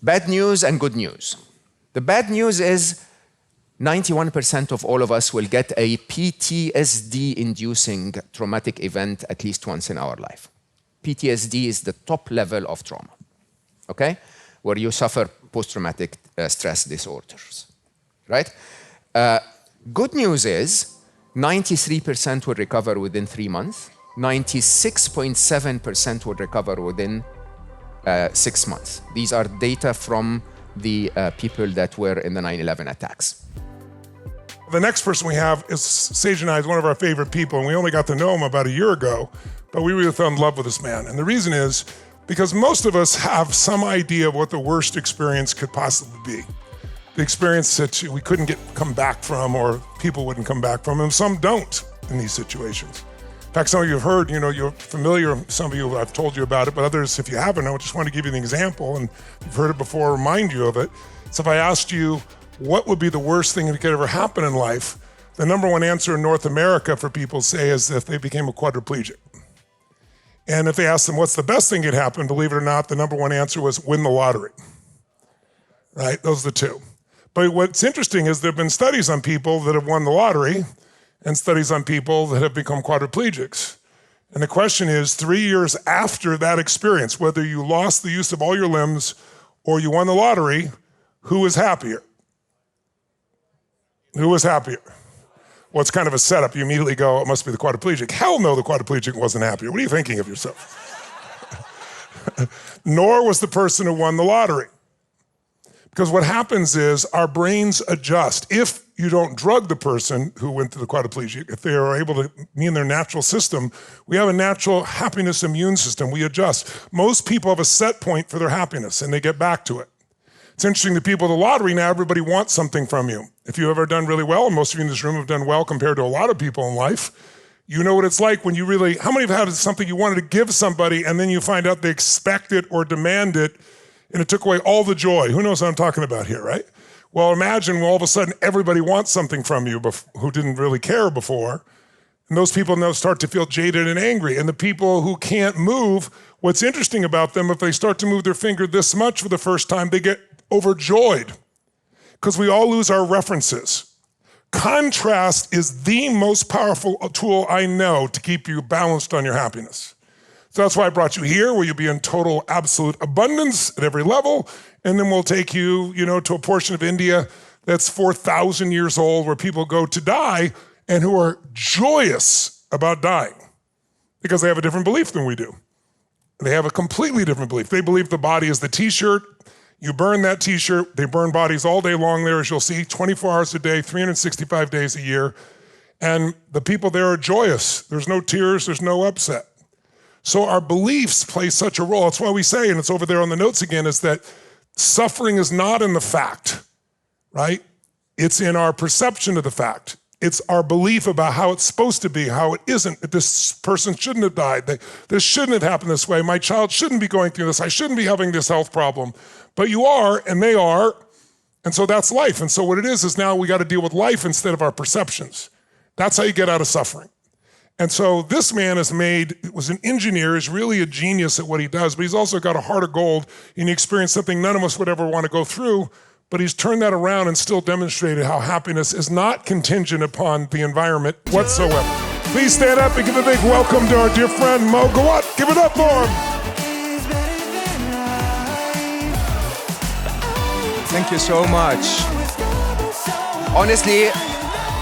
Bad news and good news. The bad news is 91% of all of us will get a PTSD-inducing traumatic event at least once in our life. PTSD is the top level of trauma, okay? Where you suffer post-traumatic stress disorders, right? Good news is 93% will recover within 3 months, 96.7% will recover within 6 months. These are data from the people that were in the 9/11 attacks. The next person we have is Sage and I, is one of our favorite people, and we only got to know him about a year ago, but we really fell in love with this man. And the reason is because most of us have some idea of what the worst experience could possibly be. The experience that we couldn't come back from, or people wouldn't come back from, and some don't in these situations. In fact, some of you have heard, you're familiar, some of you, I've told you about it, but others, if you haven't, I just want to give you an example, and you've heard it before, remind you of it. So if I asked you, what would be the worst thing that could ever happen in life? The number one answer in North America for people say is if they became a quadriplegic. And if they asked them what's the best thing that could happen, believe it or not, the number one answer was win the lottery, right? Those are the two. But what's interesting is there have been studies on people that have won the lottery and studies on people that have become quadriplegics. And the question is, 3 years after that experience, whether you lost the use of all your limbs or you won the lottery, who is happier? Who was happier? Well, it's kind of a setup. You immediately go, it must be the quadriplegic. Hell no, the quadriplegic wasn't happier. What are you thinking of yourself? Nor was the person who won the lottery. Because what happens is our brains adjust. If you don't drug the person who went to the quadriplegic, if they are able to be in their natural system, we have a natural happiness immune system. We adjust. Most people have a set point for their happiness and they get back to it. It's interesting, the people of the lottery now, everybody wants something from you. If you've ever done really well, and most of you in this room have done well compared to a lot of people in life, you know what it's like when you really, how many have had something you wanted to give somebody and then you find out they expect it or demand it and it took away all the joy? Who knows what I'm talking about here, right? Well, imagine all of a sudden everybody wants something from you who didn't really care before. And those people now start to feel jaded and angry. And the people who can't move, what's interesting about them, if they start to move their finger this much for the first time, they get overjoyed because we all lose our references. Contrast is the most powerful tool I know to keep you balanced on your happiness. So that's why I brought you here, where you'll be in total absolute abundance at every level. And then we'll take you, to a portion of India that's 4,000 years old, where people go to die and who are joyous about dying because they have a different belief than we do. They have a completely different belief. They believe the body is the t-shirt. You burn that t-shirt. They burn bodies all day long there, as you'll see, 24 hours a day, 365 days a year. And the people there are joyous. There's no tears, there's no upset. So our beliefs play such a role. That's why we say, and it's over there on the notes again, is that suffering is not in the fact, right? It's in our perception of the fact. It's our belief about how it's supposed to be, how it isn't, that this person shouldn't have died, that this shouldn't have happened this way, my child shouldn't be going through this, I shouldn't be having this health problem. But you are, and they are, and so that's life. And so what it is now we got to deal with life instead of our perceptions. That's how you get out of suffering. And so this man was an engineer, is really a genius at what he does, but he's also got a heart of gold, and he experienced something none of us would ever want to go through, but he's turned that around and still demonstrated how happiness is not contingent upon the environment whatsoever. Please stand up and give a big welcome to our dear friend, Mo Gawdat. Give it up for him. Thank you so much. Honestly,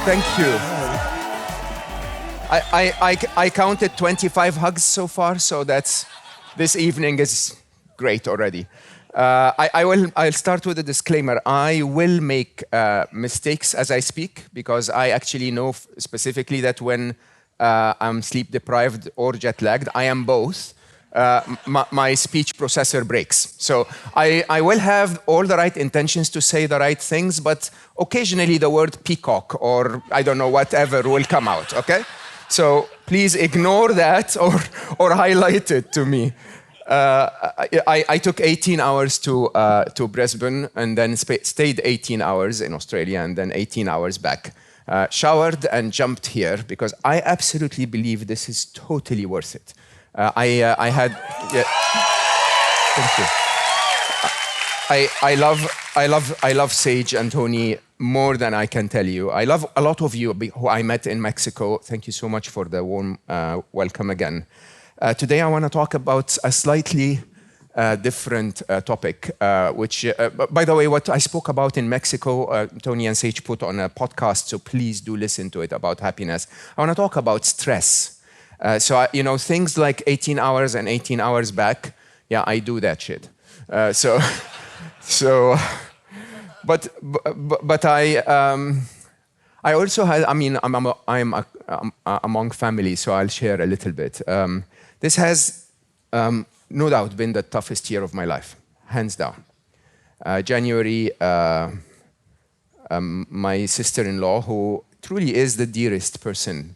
thank you. I counted 25 hugs so far, so this evening is great already. I'll start with a disclaimer. I will make mistakes as I speak, because I actually know specifically that when I'm sleep deprived or jet lagged, I am both. My speech processor breaks. So I will have all the right intentions to say the right things, but occasionally the word peacock or I don't know, whatever will come out, okay? So please ignore that or highlight it to me. I took 18 hours to Brisbane and then stayed 18 hours in Australia and then 18 hours back. Showered and jumped here because I absolutely believe this is totally worth it. Thank you. I love Sage and Tony more than I can tell you. I love a lot of you who I met in Mexico. Thank you so much for the warm welcome again. Today I want to talk about a slightly different topic, which, by the way, what I spoke about in Mexico, Tony and Sage put on a podcast, so please do listen to it, about happiness. I want to talk about stress. Things like 18 hours and 18 hours back, yeah, I do that shit. But I also had, I'm among family, so I'll share a little bit. This has no doubt been the toughest year of my life, hands down. January, my sister-in-law, who truly is the dearest person.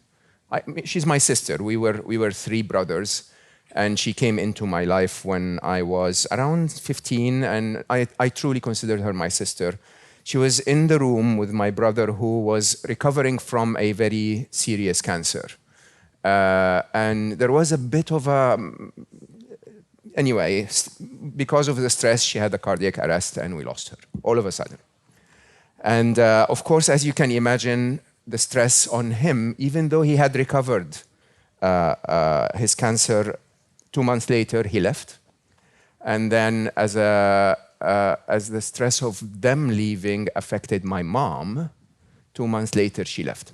She's my sister. We were three brothers. And she came into my life when I was around 15, and I truly considered her my sister. She was in the room with my brother, who was recovering from a very serious cancer. And there was a bit of a... Anyway, because of the stress, she had a cardiac arrest, and we lost her all of a sudden. And of course, as you can imagine, the stress on him, even though he had recovered his cancer, 2 months later, he left. And then as the stress of them leaving affected my mom, 2 months later, she left.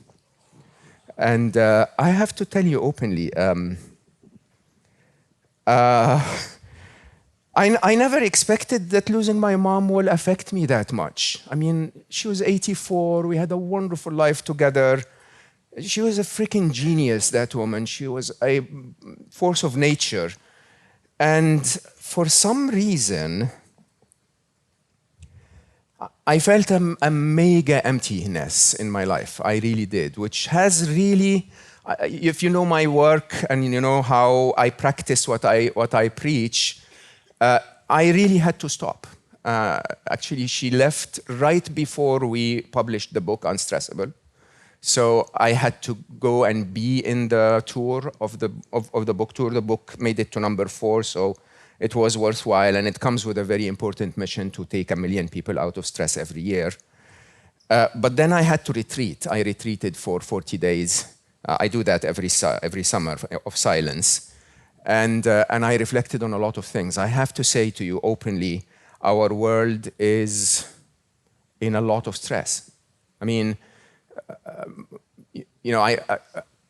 And I have to tell you openly, I never expected that losing my mom will affect me that much. I mean, she was 84, we had a wonderful life together. She was a freaking genius, that woman. She was a force of nature. And for some reason, I felt a mega emptiness in my life. I really did, which has really, if you know my work and you know how I practice what I preach, I really had to stop. Actually, she left right before we published the book, Unstressable. So I had to go and be in the tour of the book tour. The book made it to number 4, so it was worthwhile, and it comes with a very important mission to take 1 million people out of stress every year. But then I had to retreat. I retreated for 40 days. I do that every summer of silence. And I reflected on a lot of things. I have to say to you openly, our world is in a lot of stress. I mean,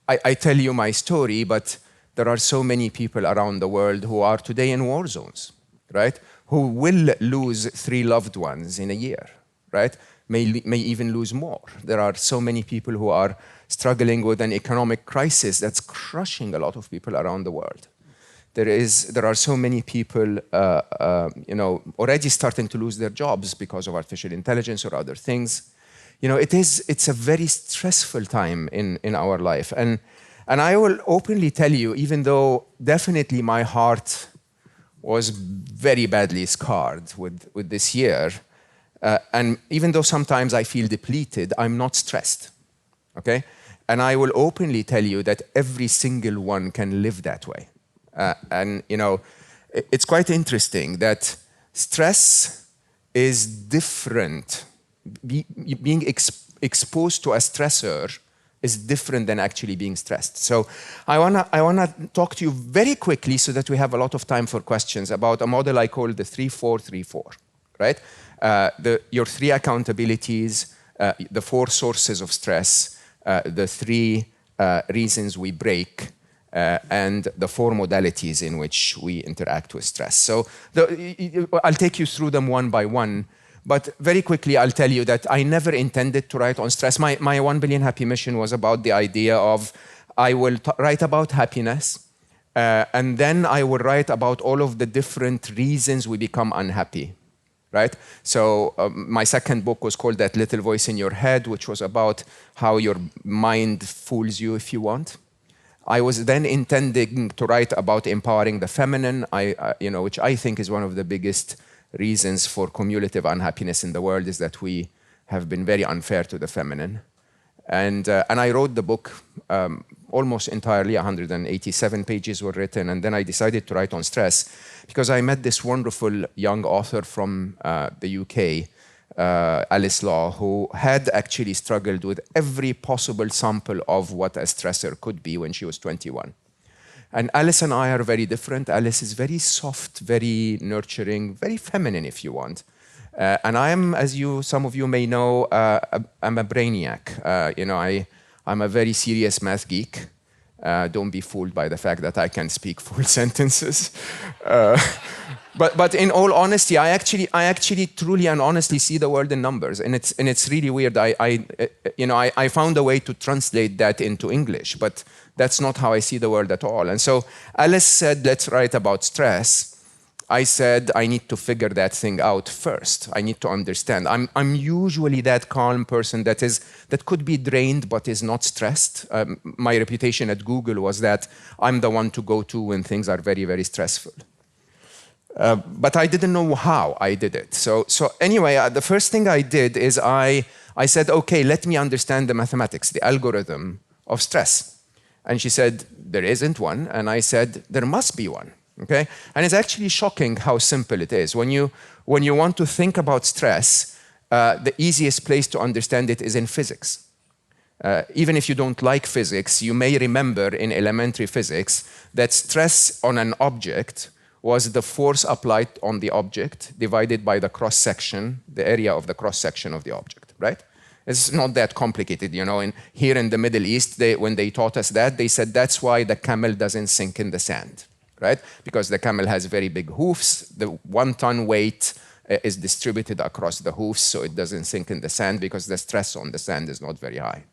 I tell you my story, but there are so many people around the world who are today in war zones, right? Who will lose 3 loved ones in a year, right? May even lose more. There are so many people who are struggling with an economic crisis that's crushing a lot of people around the world. There are so many people, already starting to lose their jobs because of artificial intelligence or other things. It's a very stressful time in our life. And I will openly tell you, even though definitely my heart was very badly scarred with this year, and even though sometimes I feel depleted, I'm not stressed, okay? And I will openly tell you that every single one can live that way. It's quite interesting that stress is different. Being exposed to a stressor is different than actually being stressed. So I wanna talk to you very quickly so that we have a lot of time for questions about a model I call the 3-4-3-4, right? Your 3 accountabilities, the 4 sources of stress, the 3 reasons we break, and the 4 modalities in which we interact with stress. So I'll take you through them one by one. But very quickly, I'll tell you that I never intended to write on stress. My 1 billion happy mission was about the idea of I will write about happiness, and then I will write about all of the different reasons we become unhappy, right? So my second book was called That Little Voice in Your Head, which was about how your mind fools you if you want. I was then intending to write about empowering the feminine, which I think is one of the biggest reasons for cumulative unhappiness in the world, is that we have been very unfair to the feminine. And I wrote the book almost entirely. 187 pages were written. And then I decided to write on stress because I met this wonderful young author from the UK, Alice Law, who had actually struggled with every possible sample of what a stressor could be when she was 21. And Alice and I are very different. Alice is very soft, very nurturing, very feminine, if you want. And I am, as some of you may know, I'm a brainiac. I'm a very serious math geek. Don't be fooled by the fact that I can speak full sentences. But in all honesty, I actually truly and honestly see the world in numbers, and it's really weird. I found a way to translate that into English, but that's not how I see the world at all. And so Alice said, let's write about stress. I said, I need to figure that thing out first. I need to understand. I'm usually that calm person that could be drained but is not stressed. My reputation at Google was that I'm the one to go to when things are very, very stressful. But I didn't know how I did it. So anyway, the first thing I did is I said, okay, let me understand the mathematics, the algorithm of stress. And she said, there isn't one. And I said, there must be one. Okay? And it's actually shocking how simple it is. When you want to think about stress, the easiest place to understand it is in physics. Even if you don't like physics, you may remember in elementary physics that stress on an object was the force applied on the object divided by the cross-section, the area of the cross-section of the object, right? It's not that complicated, here in the Middle East, when they taught us that, they said that's why the camel doesn't sink in the sand, right? Because the camel has very big hoofs. The 1 ton weight is distributed across the hoofs, so it doesn't sink in the sand because the stress on the sand is not very high.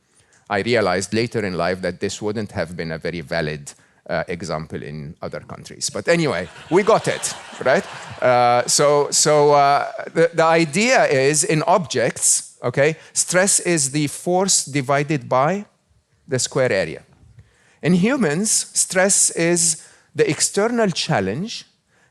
I realized later in life that this wouldn't have been a very valid example in other countries. But anyway, we got it, right? The idea is in objects, okay, stress is the force divided by the square area. In humans, stress is the external challenge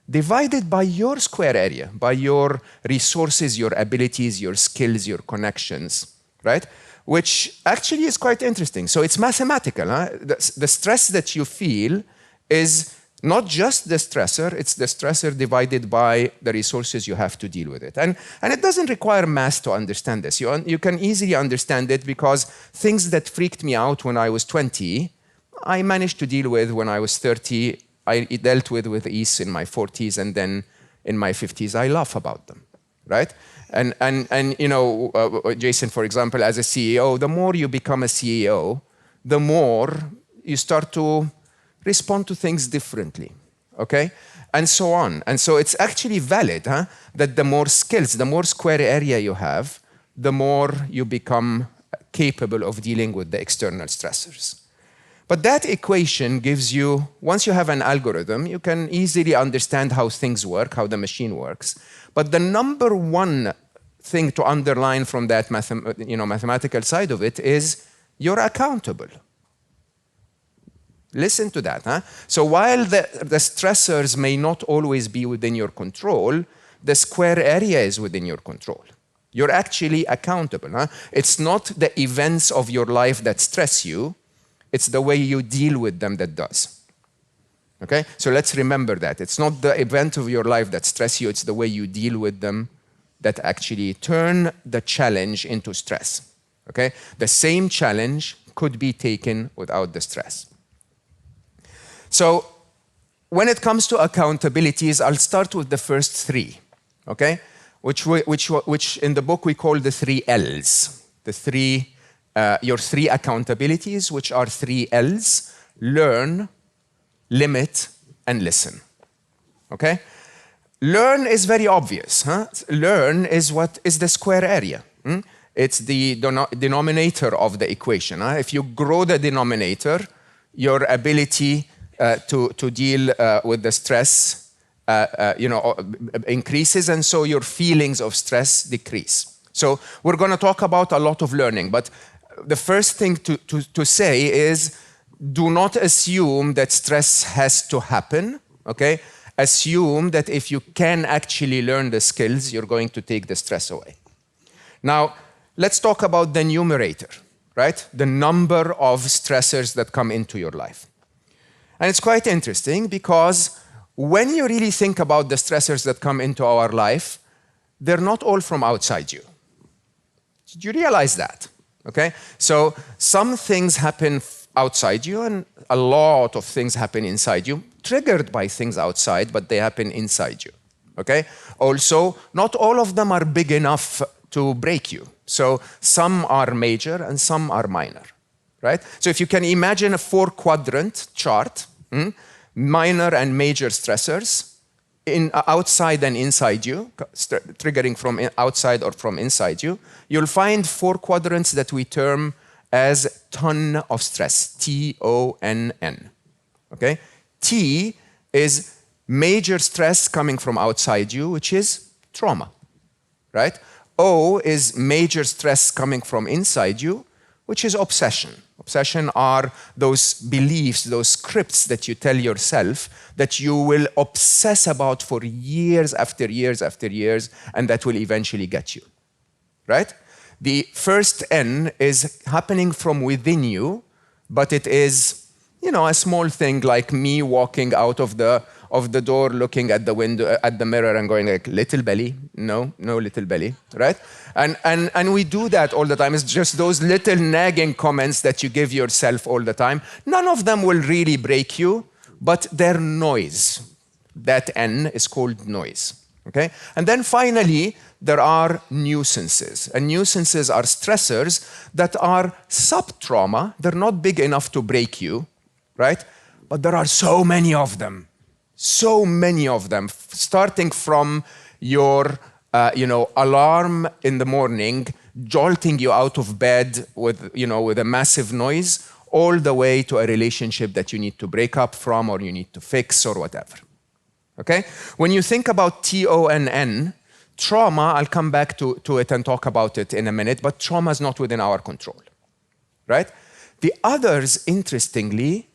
divided by your square area, by your resources, your abilities, your skills, your connections, right? Which actually is quite interesting. So it's mathematical. Huh? The stress that you feel is not just the stressor, it's the stressor divided by the resources you have to deal with it. And it doesn't require math to understand this. You can easily understand it because things that freaked me out when I was 20, I managed to deal with when I was 30. I dealt with ease in my 40s, and then in my 50s, I laugh about them, right? And Jason, for example, as a CEO, the more you become a CEO, the more you start to respond to things differently, okay? And so on. And so it's actually valid, huh? That the more skills, the more square area you have, the more you become capable of dealing with the external stressors. But that equation gives you, once you have an algorithm, you can easily understand how things work, how the machine works. But the number one thing to underline from that mathematical side of it is you're accountable. Listen to that. Huh? So while the stressors may not always be within your control, the square area is within your control. You're actually accountable. Huh? It's not the events of your life that stress you. It's the way you deal with them that does. Okay? So let's remember that. It's not the event of your life that stress you, it's the way you deal with them that actually turn the challenge into stress. Okay? The same challenge could be taken without the stress. So when it comes to accountabilities, I'll start with the first three, okay? Which in the book we call the 3 L's. Your 3 accountabilities, which are 3 L's: learn, limit, and listen. Okay? Learn is very obvious. Huh? Learn is what is the square area. It's the denominator of the equation. Huh? If you grow the denominator, your ability to deal with the stress increases, and so your feelings of stress decrease. So we're going to talk about a lot of learning, but the first thing to say is do not assume that stress has to happen, okay? Assume that if you can actually learn the skills, you're going to take the stress away. Now, let's talk about the numerator. right? The number of stressors that come into your life. And it's quite interesting because when you really think about the stressors that come into our life, they're not all from outside you. Did you realize that? Okay? So some things happen outside you and a lot of things happen inside you, triggered by things outside, but they happen inside you. Okay? Also, not all of them are big enough to break you. So some are major and some are minor, right? So if you can imagine a 4-quadrant chart, minor and major stressors, outside and inside you, triggering from outside or from inside you, you'll find 4 quadrants that we term as TONN of stress, T-O-N-N, okay? T is major stress coming from outside you, which is trauma, right? O is major stress coming from inside you, which is obsession. Obsession are those beliefs, those scripts that you tell yourself that you will obsess about for years after years after years, and that will eventually get you, right? The first N is happening from within you, but it is, you know, a small thing like me walking out of the door, looking at the window, at the mirror and going like, little belly, no little belly, right? And we do that all the time. It's just those little nagging comments that you give yourself all the time. None of them will really break you, but they're noise. That N is called noise, okay? And then finally, there are nuisances. And nuisances are stressors that are sub-trauma. They're not big enough to break you, right? But there are so many of them. So many of them, starting from your alarm in the morning, jolting you out of bed with a massive noise, all the way to a relationship that you need to break up from or you need to fix or whatever. Okay? When you think about TONN, trauma, I'll come back to it and talk about it in a minute, but trauma is not within our control, right? The others, interestingly,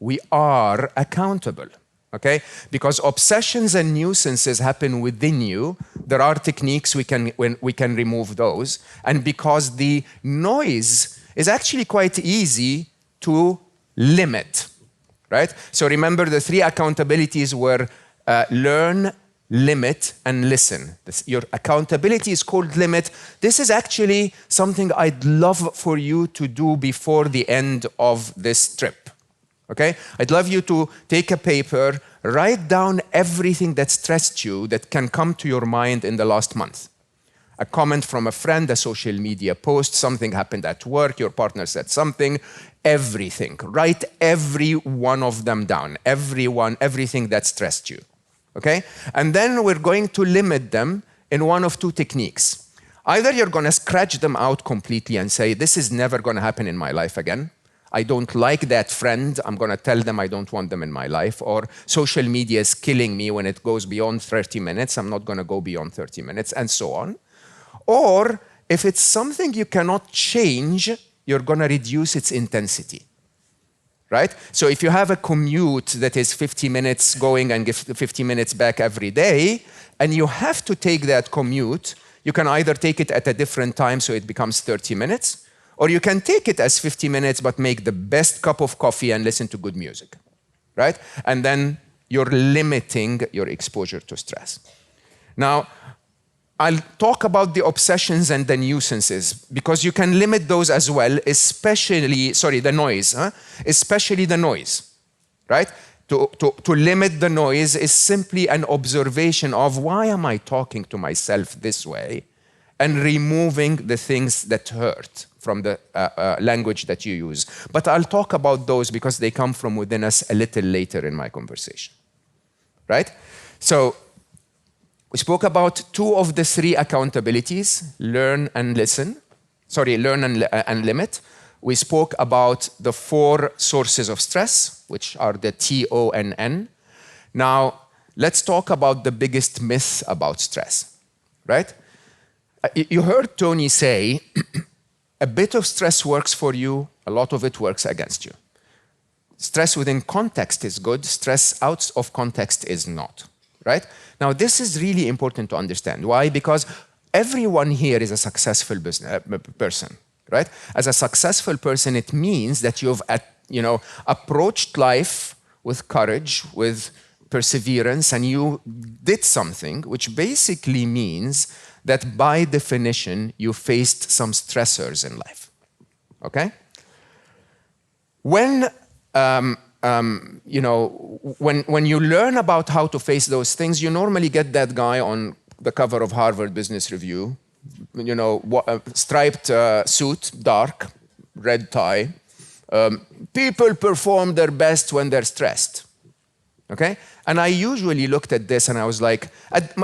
we are accountable, okay? Because obsessions and nuisances happen within you, there are techniques we can remove those. And because the noise is actually quite easy to limit, right? So remember the 3 accountabilities were learn, limit, and listen. Your accountability is called limit. This is actually something I'd love for you to do before the end of this trip. Okay? I'd love you to take a paper, write down everything that stressed you that can come to your mind in the last month. A comment from a friend, a social media post, something happened at work, your partner said something, everything. Write every one of them down, everything that stressed you. Okay? And then we're going to limit them in one of 2 techniques. Either you're going to scratch them out completely and say, this is never going to happen in my life again. I don't like that friend. I'm going to tell them I don't want them in my life. Or social media is killing me when it goes beyond 30 minutes. I'm not going to go beyond 30 minutes, and so on. Or if it's something you cannot change, you're going to reduce its intensity. Right? So if you have a commute that is 50 minutes going and 50 minutes back every day, and you have to take that commute, you can either take it at a different time so it becomes 30 minutes, or you can take it as 50 minutes but make the best cup of coffee and listen to good music, right? And then you're limiting your exposure to stress. Now, I'll talk about the obsessions and the nuisances because you can limit those as well, especially the noise, right? To limit the noise is simply an observation of why am I talking to myself this way and removing the things that hurt from the language that you use. But I'll talk about those because they come from within us a little later in my conversation, right? So we spoke about 2 of the 3 accountabilities, learn and limit. We spoke about the 4 sources of stress, which are the TONN. Now, let's talk about the biggest myth about stress, right? You heard Tony say, a bit of stress works for you, a lot of it works against you. Stress within context is good, stress out of context is not, right? Now, this is really important to understand. Why? Because everyone here is a successful person. right? As a successful person, it means that you've approached life with courage, with perseverance, and you did something, which basically means that by definition, you faced some stressors in life, okay? When when you learn about how to face those things, you normally get that guy on the cover of Harvard Business Review, striped suit, dark, red tie. People perform their best when they're stressed, okay? And I usually looked at this and I was like,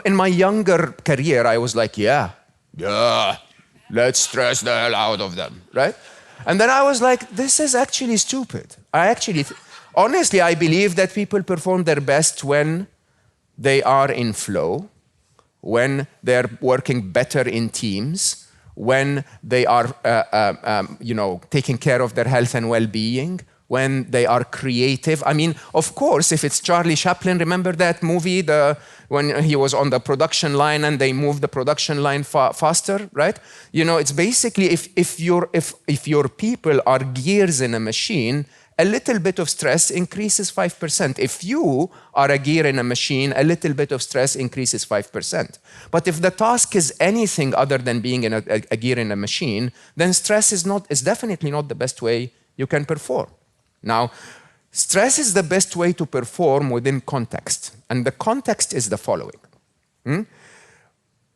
in my younger career, I was like, yeah, let's stress the hell out of them, right? And then I was like, this is actually stupid. Honestly, I believe that people perform their best when they are in flow, when they're working better in teams, when they are taking care of their health and well-being, when they are creative. I mean, of course, if it's Charlie Chaplin, remember that movie, when he was on the production line and they moved the production line faster, right? It's basically if your people are gears in a machine, a little bit of stress increases 5%. If you are a gear in a machine, a little bit of stress increases 5%. But if the task is anything other than being a gear in a machine, then stress is definitely not the best way you can perform. Now, stress is the best way to perform within context. And the context is the following.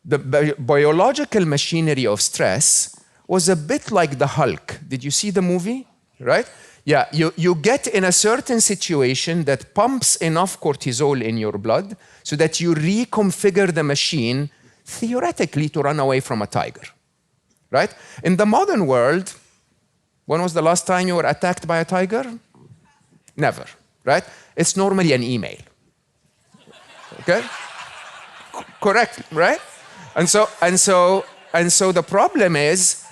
The biological machinery of stress was a bit like the Hulk. Did you see the movie? Right? Yeah, you get in a certain situation that pumps enough cortisol in your blood so that you reconfigure the machine theoretically to run away from a tiger. Right? In the modern world, when was the last time you were attacked by a tiger? Never, right? It's normally an email. Okay? Correct, right? And so the problem is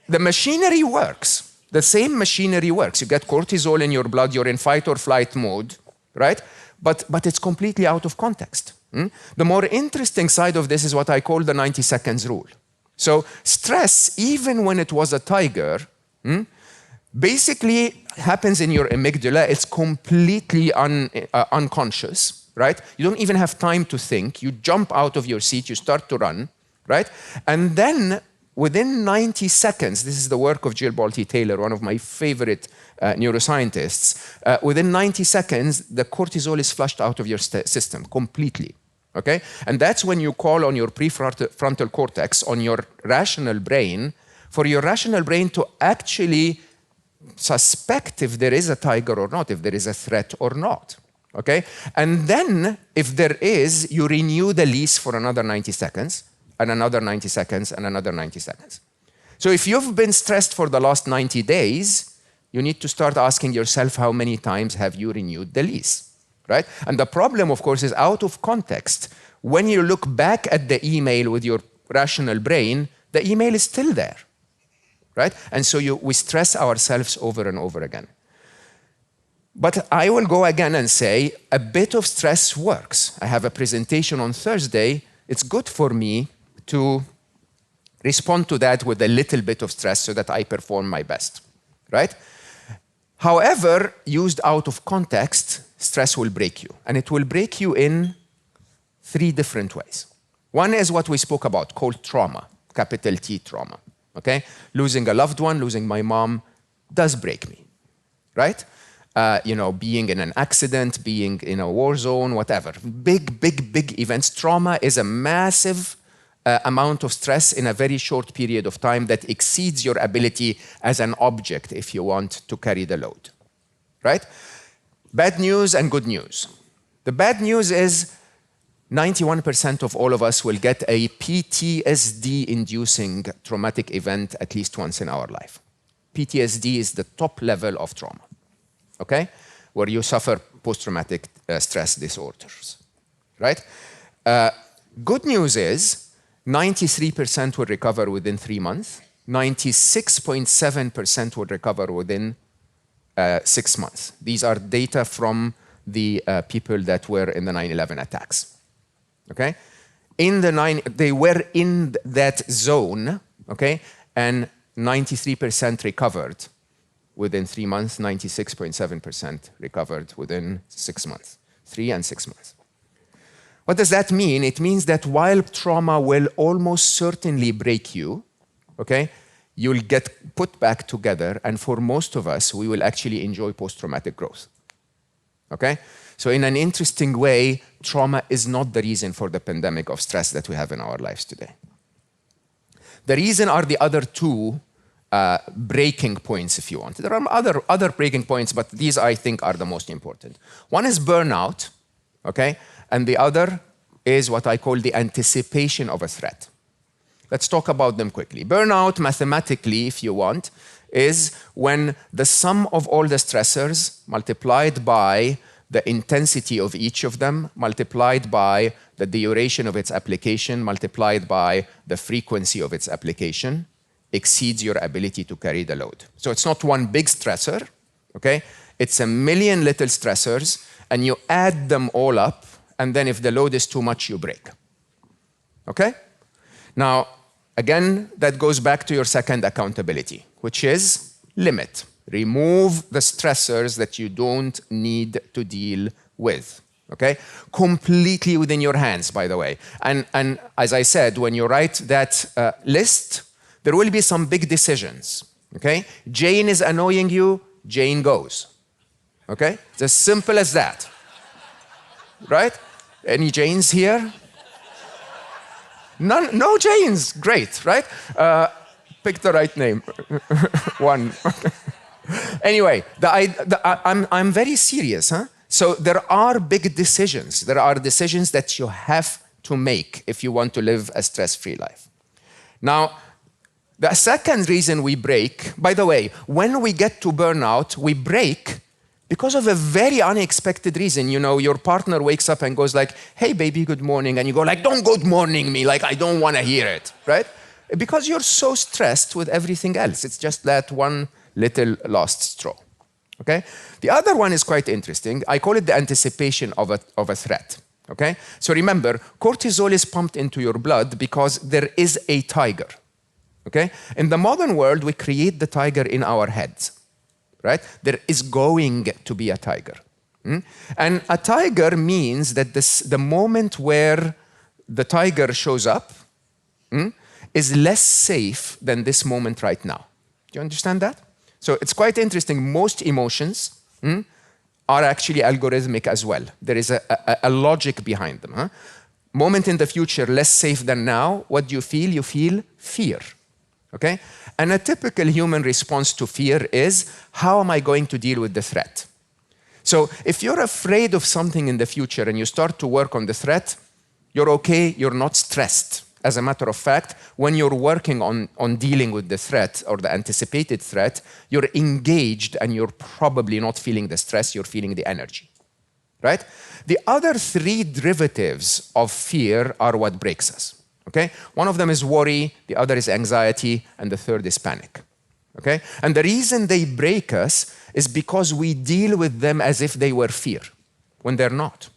the machinery works. The same machinery works. You get cortisol in your blood, you're in fight or flight mode, right? But it's completely out of context. The more interesting side of this is what I call the 90 seconds rule. So stress, even when it was a tiger, basically happens in your amygdala. It's completely unconscious, right? You don't even have time to think. You jump out of your seat, you start to run, right? And then within 90 seconds, this is the work of Jill Bolte Taylor, one of my favorite neuroscientists. Within 90 seconds, the cortisol is flushed out of your system completely. Okay? And that's when you call on your prefrontal cortex, on your rational brain, for your rational brain to actually suspect if there is a tiger or not, if there is a threat or not. Okay? And then, if there is, you renew the lease for another 90 seconds, and another 90 seconds, and another 90 seconds. So if you've been stressed for the last 90 days, you need to start asking yourself how many times have you renewed the lease, right? And the problem, of course, is out of context. When you look back at the email with your rational brain, the email is still there, right? And so we stress ourselves over and over again. But I will go again and say, a bit of stress works. I have a presentation on Thursday. It's good for me to respond to that with a little bit of stress so that I perform my best, right? However, used out of context, stress will break you. And it will break you in 3 different ways. One is what we spoke about, called trauma, capital T trauma, okay? Losing a loved one, losing my mom, does break me, right? Being in an accident, being in a war zone, whatever. Big events. Trauma is a massive amount of stress in a very short period of time that exceeds your ability as an object, if you want, to carry the load, right? Bad news and good news. The bad news is 91% of all of us will get a PTSD-inducing traumatic event at least once in our life. PTSD is the top level of trauma, okay? Where you suffer post-traumatic stress disorders, right? Good news is 93% will recover within 3 months. 96.7% will recover within 6 months. These are data from the people that were in the 9/11 attacks. Okay? They were in that zone, okay? And 93% recovered within 3 months, 96.7% recovered within 6 months, 3 and 6 months. What does that mean? It means that while trauma will almost certainly break you, okay, you'll get put back together, and for most of us, we will actually enjoy post-traumatic growth, okay? So in an interesting way, trauma is not the reason for the pandemic of stress that we have in our lives today. The reason are the other two breaking points, if you want. There are other breaking points, but these, I think, are the most important. One is burnout, okay? And the other is what I call the anticipation of a threat. Let's talk about them quickly. Burnout, mathematically, if you want, is when the sum of all the stressors multiplied by the intensity of each of them, multiplied by the duration of its application, multiplied by the frequency of its application, exceeds your ability to carry the load. So it's not one big stressor, okay? It's a million little stressors, and you add them all up, and then if the load is too much, you break, okay? Now, again, that goes back to your second accountability, which is limit. Remove the stressors that you don't need to deal with, okay? Completely within your hands, by the way. And as I said, when you write that list, there will be some big decisions, okay? Jane is annoying you, Jane goes, okay? It's as simple as that, right? Any Janes here? None, no Janes, great, right? Pick the right name, one. Anyway, I'm very serious, huh? So there are big decisions. There are decisions that you have to make if you want to live a stress-free life. Now, the second reason we break, by the way, when we get to burnout, we break because of a very unexpected reason. You know, your partner wakes up and goes like, hey, baby, good morning. And you go like, don't good morning me, like I don't want to hear it, right? Because you're so stressed with everything else. It's just that one little lost straw, okay? The other one is quite interesting. I call it the anticipation of a threat, okay? So remember, cortisol is pumped into your blood because there is a tiger, okay? In the modern world, we create the tiger in our heads, right? There is going to be a tiger. And a tiger means that the moment where the tiger shows up is less safe than this moment right now. Do you understand that? So it's quite interesting. Most emotions are actually algorithmic as well. There is a logic behind them. Huh? Moment in the future, less safe than now. What do you feel? You feel fear. Okay? And a typical human response to fear is, how am I going to deal with the threat? So if you're afraid of something in the future and you start to work on the threat, you're okay, you're not stressed. As a matter of fact, when you're working on dealing with the threat or the anticipated threat, you're engaged and you're probably not feeling the stress, you're feeling the energy, right? The other three derivatives of fear are what breaks us, okay? One of them is worry, the other is anxiety, and the third is panic, okay? And the reason they break us is because we deal with them as if they were fear, when they're not.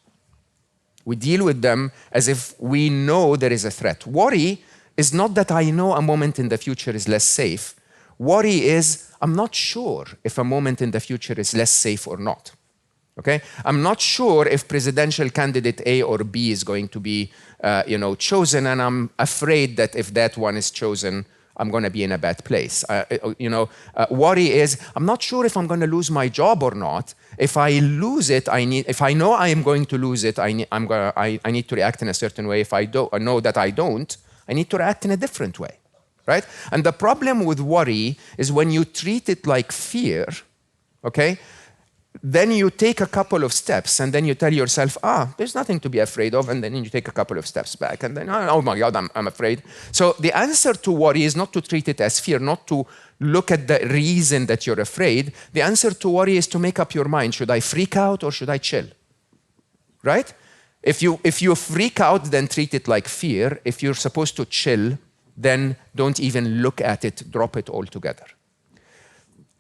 We deal with them as if we know there is a threat. Worry is not that I know a moment in the future is less safe. Worry is, I'm not sure if a moment in the future is less safe or not. Okay? I'm not sure if presidential candidate A or B is going to be chosen, and I'm afraid that if that one is chosen, I'm going to be in a bad place. Worry is, I'm not sure if I'm going to lose my job or not. If I lose it, if I know I am going to lose it, I need to react in a certain way. If I know that I don't, I need to react in a different way, right? And the problem with worry is when you treat it like fear, okay, then you take a couple of steps and then you tell yourself, there's nothing to be afraid of, and then you take a couple of steps back and then, oh my God, I'm afraid. So the answer to worry is not to treat it as fear, not to look at the reason that you're afraid. The answer to worry is to make up your mind. Should I freak out or should I chill? Right? If you freak out, then treat it like fear. If you're supposed to chill, then don't even look at it, drop it altogether.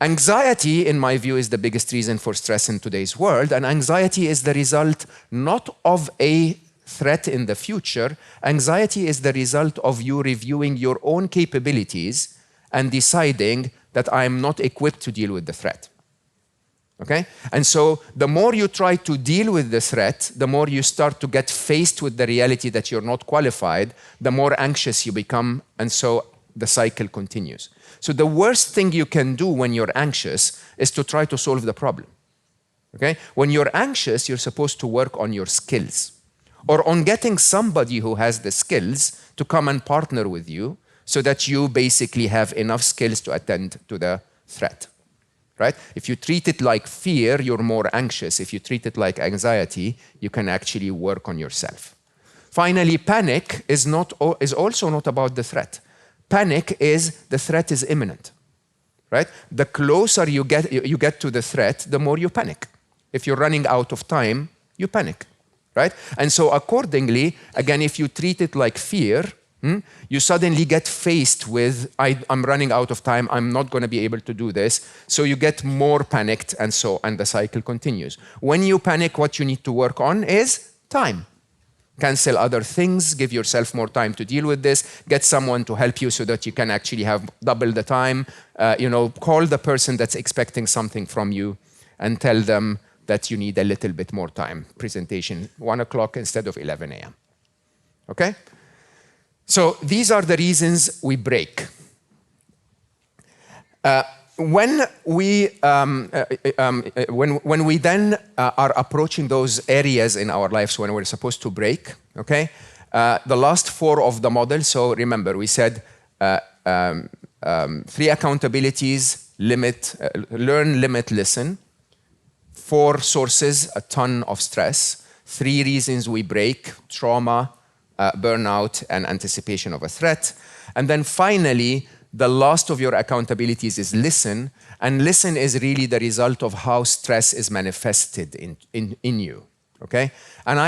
Anxiety, in my view, is the biggest reason for stress in today's world, and anxiety is the result not of a threat in the future. Anxiety is the result of you reviewing your own capabilities and deciding that I'm not equipped to deal with the threat. Okay? And so the more you try to deal with the threat, the more you start to get faced with the reality that you're not qualified, the more anxious you become, and so the cycle continues. So the worst thing you can do when you're anxious is to try to solve the problem. Okay? When you're anxious, you're supposed to work on your skills or on getting somebody who has the skills to come and partner with you so that you basically have enough skills to attend to the threat. Right? If you treat it like fear, you're more anxious. If you treat it like anxiety, you can actually work on yourself. Finally, panic is also not about the threat. Panic is the threat is imminent. Right? The closer you get to the threat, the more you panic. If you're running out of time, you panic. Right? And so accordingly, again, if you treat it like fear, you suddenly get faced with, I'm running out of time, I'm not going to be able to do this. So you get more panicked, and the cycle continues. When you panic, what you need to work on is time. Cancel other things, give yourself more time to deal with this, get someone to help you so that you can actually have double the time. Call the person that's expecting something from you and tell them that you need a little bit more time. Presentation 1 o'clock instead of 11 a.m. Okay? So these are the reasons we break. When we then are approaching those areas in our lives when we're supposed to break, okay? The last 4 of the model. So remember, we said 3 accountabilities: limit, learn, limit, listen. 4 sources, a ton of stress. 3 reasons we break: trauma, burnout, and anticipation of a threat. And then finally, the last of your accountabilities is listen. And listen is really the result of how stress is manifested in you. Okay? And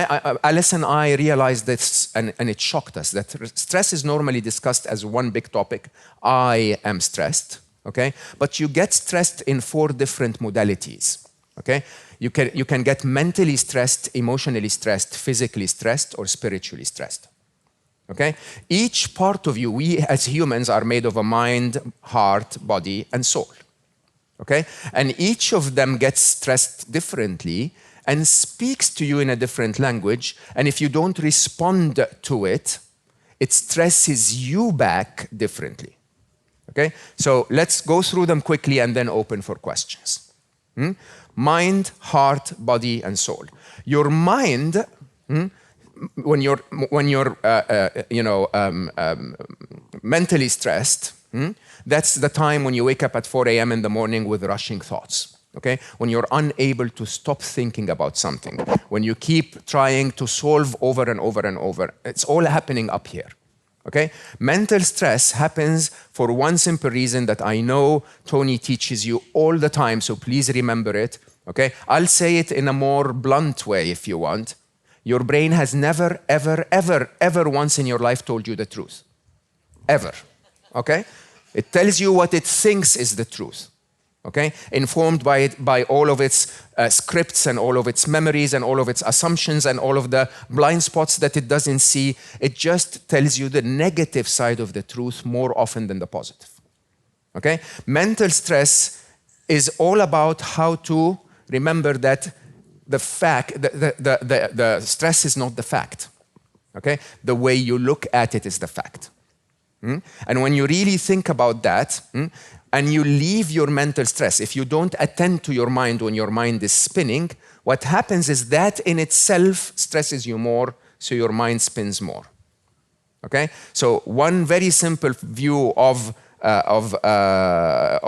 Alice and I realized this, and it shocked us, that stress is normally discussed as one big topic. I am stressed. Okay? But you get stressed in 4 different modalities. Okay? You can get mentally stressed, emotionally stressed, physically stressed, or spiritually stressed. Okay? Each part of you, we as humans are made of a mind, heart, body, and soul. Okay? And each of them gets stressed differently and speaks to you in a different language. And if you don't respond to it, it stresses you back differently. Okay? So let's go through them quickly and then open for questions. Mind, heart, body, and soul. Your mind, when you're mentally stressed, that's the time when you wake up at 4 a.m. in the morning with rushing thoughts. Okay? When you're unable to stop thinking about something, when you keep trying to solve over and over and over, it's all happening up here. Okay? Mental stress happens for one simple reason that I know Tony teaches you all the time, so please remember it. Okay? I'll say it in a more blunt way if you want. Your brain has never, ever, ever, ever once in your life told you the truth. Ever. Okay? It tells you what it thinks is the truth. Okay? Informed by all of its scripts and all of its memories and all of its assumptions and all of the blind spots that it doesn't see. It just tells you the negative side of the truth more often than the positive. Okay? Mental stress is all about how to remember that the stress is not the fact. Okay? The way you look at it is the fact. And when you really think about that, and you leave your mental stress, if you don't attend to your mind when your mind is spinning, what happens is that in itself stresses you more, so your mind spins more. Okay? So one very simple view of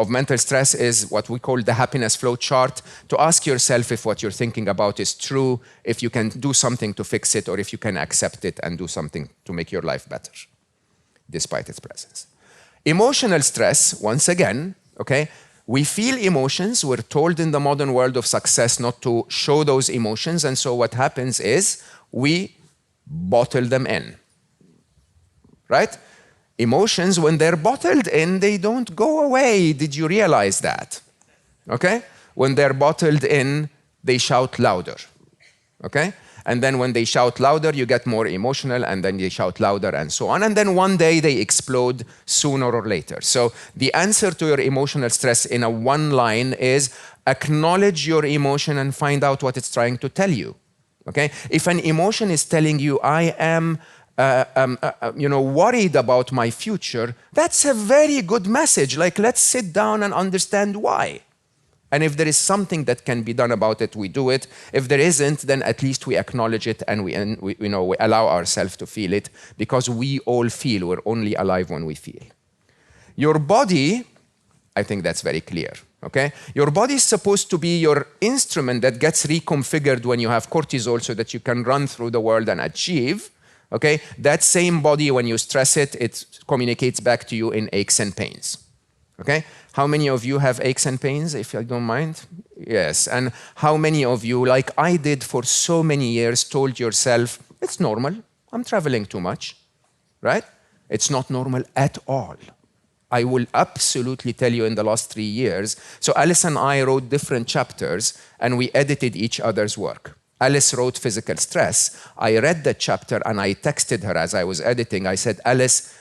mental stress is what we call the happiness flow chart, to ask yourself if what you're thinking about is true, if you can do something to fix it, or if you can accept it and do something to make your life better, despite its presence. Emotional stress, once again, okay, we feel emotions. We're told in the modern world of success not to show those emotions, and so what happens is we bottle them in, right? Emotions, when they're bottled in, they don't go away. Did you realize that? Okay? When they're bottled in, they shout louder. Okay? And then when they shout louder, you get more emotional, and then they shout louder, and so on. And then one day they explode sooner or later. So the answer to your emotional stress in a one line is acknowledge your emotion and find out what it's trying to tell you. Okay? If an emotion is telling you, I am worried about my future, that's a very good message. Like, let's sit down and understand why. And if there is something that can be done about it, we do it. If there isn't, then at least we acknowledge it and we allow ourselves to feel it, because we all feel. We're only alive when we feel. Your body, I think that's very clear. Okay? Your body is supposed to be your instrument that gets reconfigured when you have cortisol so that you can run through the world and achieve. Okay? That same body, when you stress it, it communicates back to you in aches and pains. Okay? How many of you have aches and pains, if you don't mind? Yes. And how many of you, like I did for so many years, told yourself, it's normal, I'm traveling too much, right? It's not normal at all. I will absolutely tell you in the last 3 years. So Alice and I wrote different chapters and we edited each other's work. Alice wrote physical stress. I read that chapter and I texted her as I was editing. I said, Alice,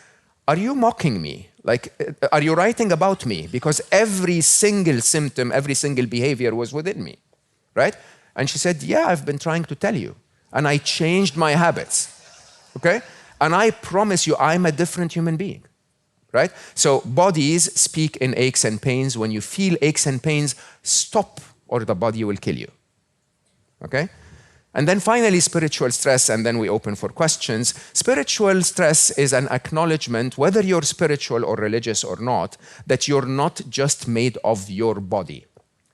are you mocking me? Like, are you writing about me? Because every single symptom, every single behavior was within me, right? And she said, yeah, I've been trying to tell you. And I changed my habits, okay? And I promise you, I'm a different human being, right? So bodies speak in aches and pains. When you feel aches and pains, stop or the body will kill you, okay? And then finally, spiritual stress, and then we open for questions. Spiritual stress is an acknowledgement, whether you're spiritual or religious or not, that you're not just made of your body.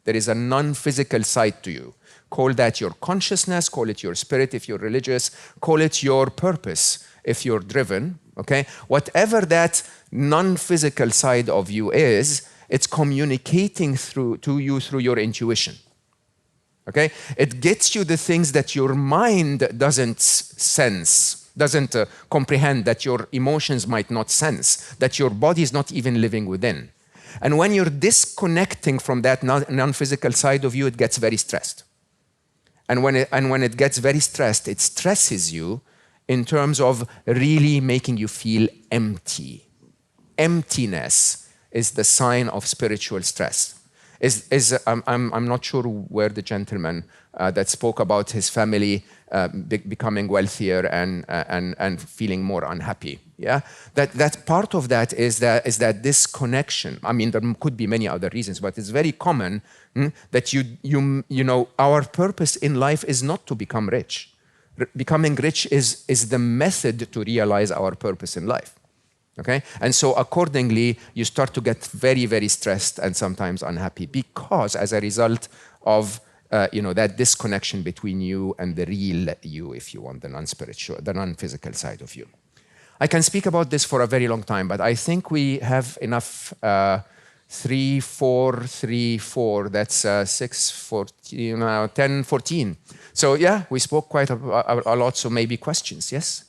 There is a non-physical side to you. Call that your consciousness, call it your spirit if you're religious, call it your purpose if you're driven, okay? Whatever that non-physical side of you is, it's communicating to you through your intuition. Okay? It gets you the things that your mind doesn't sense, doesn't comprehend, that your emotions might not sense, that your body is not even living within. And when you're disconnecting from that non-physical side of you, it gets very stressed. And when it gets very stressed, it stresses you in terms of really making you feel empty. Emptiness is the sign of spiritual stress. I'm not sure where the gentleman that spoke about his family becoming wealthier and feeling more unhappy. Yeah, that part of that is that disconnection. I mean, there could be many other reasons, but it's very common that you know our purpose in life is not to become rich. Becoming rich is the method to realize our purpose in life. Okay? And so accordingly, you start to get very, very stressed and sometimes unhappy because as a result of that disconnection between you and the real you, if you want, the non-spiritual, the non-physical side of you. I can speak about this for a very long time, but I think we have enough 3, 4, 3, 4, that's 6, 14, 10, 14. So yeah, we spoke quite a lot, so maybe questions, yes?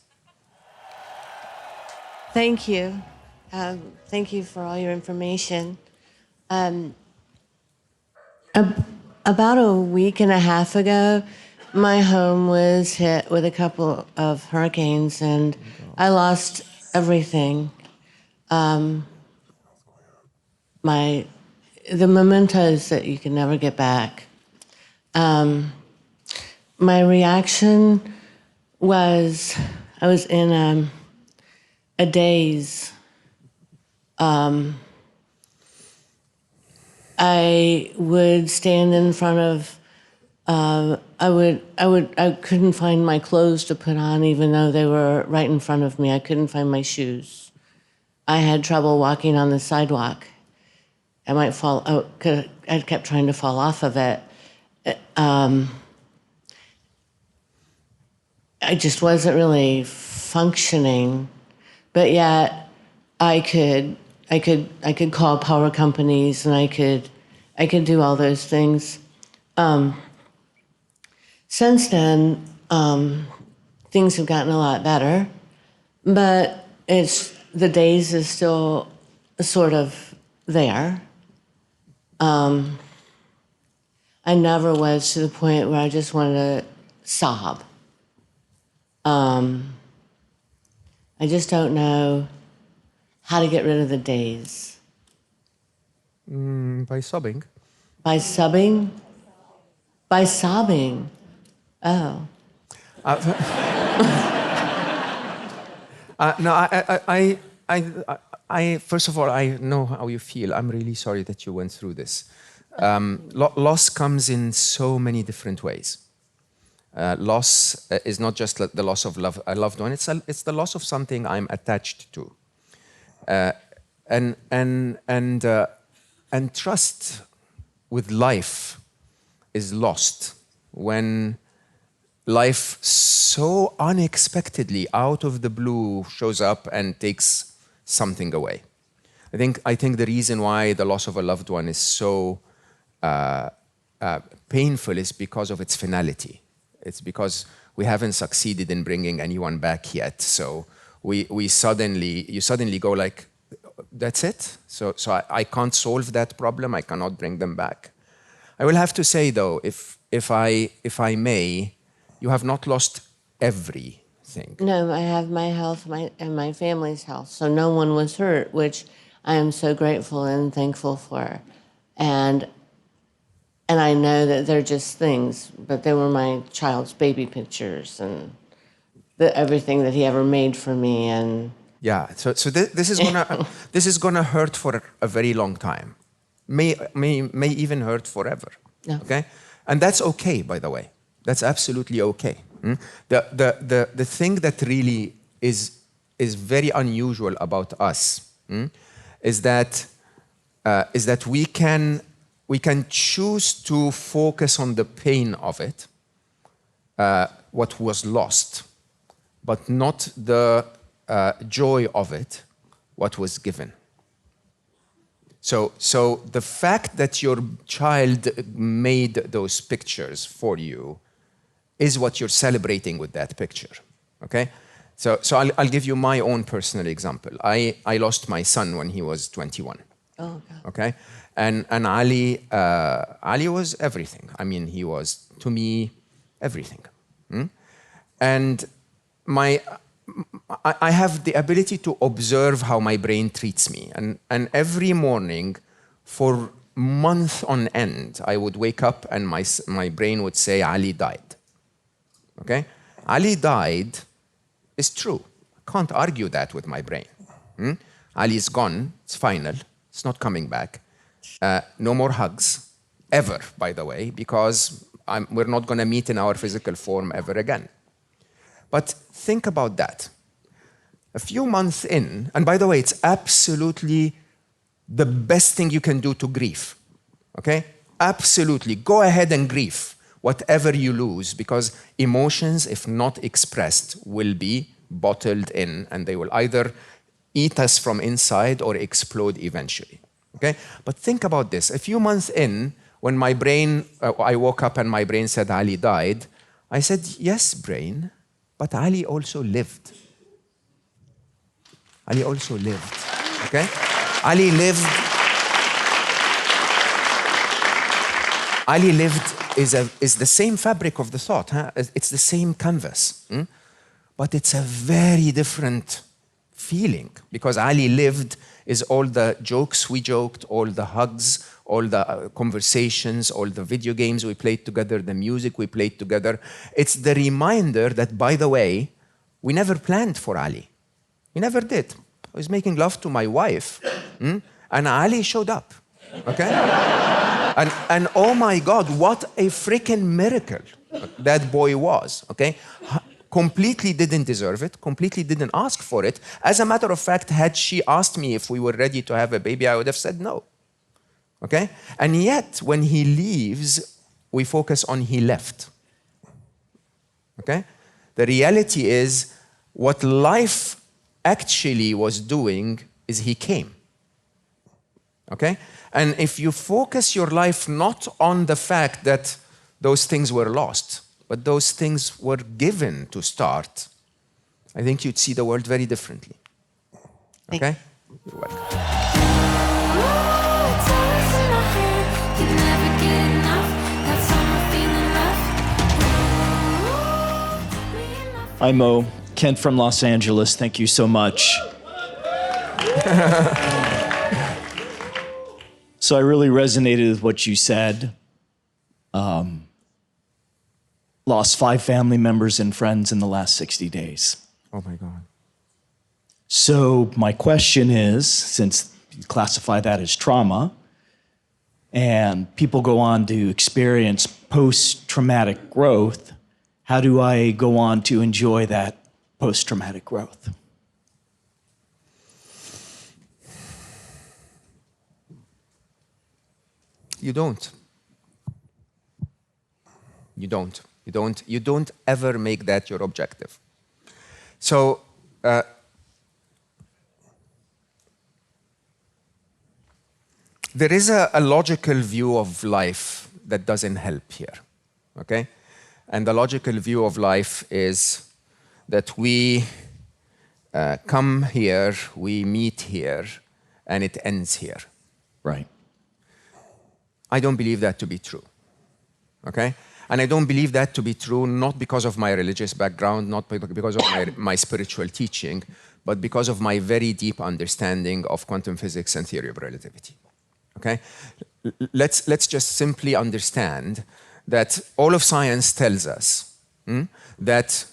Thank you. Thank you for all your information. About a week and a half ago, my home was hit with a couple of hurricanes, and I lost everything. The mementos that you can never get back. My reaction was, I was in a daze. I would stand in front of, I couldn't find my clothes to put on even though they were right in front of me. I couldn't find my shoes. I had trouble walking on the sidewalk. I might fall out, 'cause I kept trying to fall off of it. I just wasn't really functioning, but yet I could call power companies and I could do all those things. Since then, things have gotten a lot better, but the daze is still sort of there. I never was to the point where I just wanted to sob. I just don't know how to get rid of the days. By sobbing. By subbing? By sobbing. Oh. No, first of all, I know how you feel. I'm really sorry that you went through this. Loss comes in so many different ways. Loss is not just the loss of a loved one. It's the loss of something I'm attached to, and trust with life is lost when life so unexpectedly out of the blue shows up and takes something away. I think the reason why the loss of a loved one is so painful is because of its finality. It's because we haven't succeeded in bringing anyone back yet. So you suddenly go like, that's it? So I can't solve that problem. I cannot bring them back. I will have to say though, if I may, you have not lost everything. No, I have my health and my family's health. So no one was hurt, which I am so grateful and thankful for. And I know that they're just things, but they were my child's baby pictures and everything that he ever made for me. And yeah, so this is gonna hurt for a very long time. May even hurt forever. Yeah. Okay, and that's okay, by the way. That's absolutely okay. The thing that really is very unusual about us is that we can choose to focus on the pain of it, what was lost, but not the joy of it, what was given. So the fact that your child made those pictures for you is what you're celebrating with that picture, okay? So I'll give you my own personal example. I lost my son when he was 21. oh, God. Okay, and Ali was everything. I mean, he was to me everything, and I have the ability to observe how my brain treats me, and every morning, for months on end, I would wake up and my brain would say Ali died. Okay, Ali died is true. I can't argue that with my brain. Ali is gone. It's final. It's not coming back. No more hugs, ever, by the way, because we're not going to meet in our physical form ever again. But think about that. A few months in, and by the way, it's absolutely the best thing you can do to grieve, okay? Absolutely. Go ahead and grieve whatever you lose, because emotions, if not expressed, will be bottled in, and they will either eat us from inside or explode eventually. Okay? But think about this. A few months in, when my brain, I woke up and my brain said Ali died, I said, yes, brain, but Ali also lived. Ali also lived. Okay? Ali lived. Ali lived is the same fabric of the thought. Huh? It's the same canvas. But it's a very different feeling, because Ali lived is all the jokes we joked, all the hugs, all the conversations, all the video games we played together, the music we played together. It's the reminder that, by the way, we never planned for Ali. We never did. I was making love to my wife, and Ali showed up, okay? and oh my God, what a freaking miracle that boy was, okay? Completely didn't deserve it, completely didn't ask for it. As a matter of fact, had she asked me if we were ready to have a baby, I would have said no. Okay? And yet, when he leaves, we focus on he left. Okay? The reality is, what life actually was doing is he came. Okay? And if you focus your life not on the fact that those things were lost, but those things were given to start, I think you'd see the world very differently. Okay? You're welcome. Hi, Mo. Kent from Los Angeles. Thank you so much. So I really resonated with what you said. Lost 5 family members and friends in the last 60 days. Oh my God. So my question is, since you classify that as trauma, and people go on to experience post-traumatic growth, how do I go on to enjoy that post-traumatic growth? You don't. You don't ever make that your objective. So, there is a logical view of life that doesn't help here, okay? And the logical view of life is that we come here, we meet here, and it ends here. Right. I don't believe that to be true, okay? And I don't believe that to be true not because of my religious background, not because of my spiritual teaching, but because of my very deep understanding of quantum physics and theory of relativity. Okay? Let's just simply understand that all of science tells us that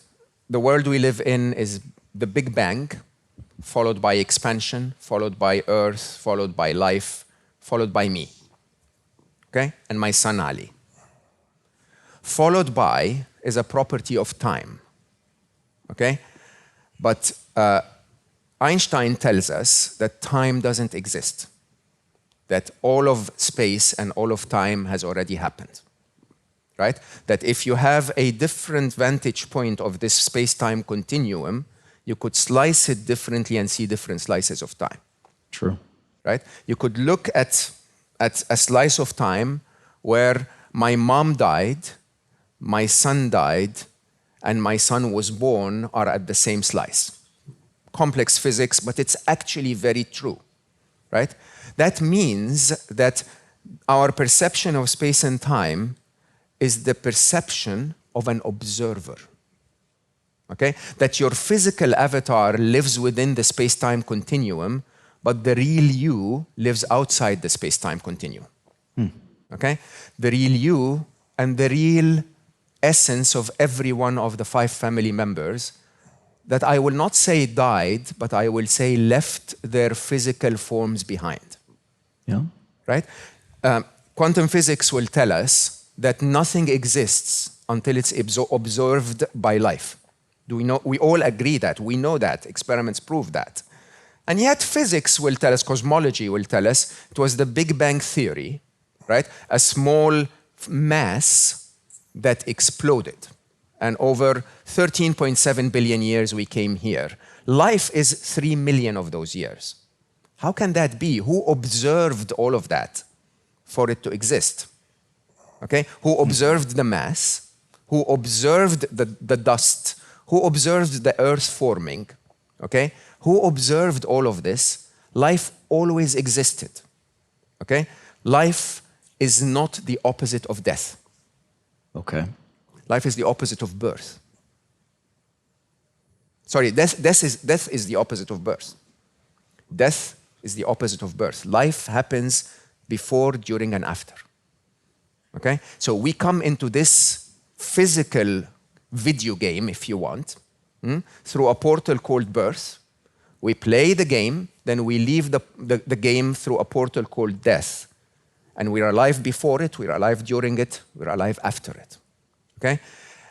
the world we live in is the Big Bang, followed by expansion, followed by Earth, followed by life, followed by me, okay? And my son Ali. Followed by is a property of time, okay? But Einstein tells us that time doesn't exist, that all of space and all of time has already happened, right? That if you have a different vantage point of this space-time continuum, you could slice it differently and see different slices of time. True. Right? You could look at a slice of time where my mom died, my son died, and my son was born are at the same slice. Complex physics, but it's actually very true, right? That means that our perception of space and time is the perception of an observer, okay? That your physical avatar lives within the space-time continuum, but the real you lives outside the space-time continuum, okay? The real you and the real essence of every one of the 5 family members that I will not say died, but I will say left their physical forms behind. Yeah. Right? Quantum physics will tell us that nothing exists until it's observed by life. Do we know? We all agree that. We know that. Experiments prove that. And yet physics will tell us, cosmology will tell us, it was the Big Bang theory, right? A small mass that exploded. And over 13.7 billion years we came here. Life is 3 million of those years. How can that be? Who observed all of that for it to exist? Okay? Who observed the mass? Who observed the dust? Who observed the earth forming? Okay? Who observed all of this? Life always existed. Okay? Life is not the opposite of death. Okay. Life is the opposite of birth. Sorry, death is the opposite of birth. Death is the opposite of birth. Life happens before, during, and after. Okay? So we come into this physical video game, if you want, through a portal called birth. We play the game, then we leave the game through a portal called death. And we're alive before it, we're alive during it, we're alive after it. Okay?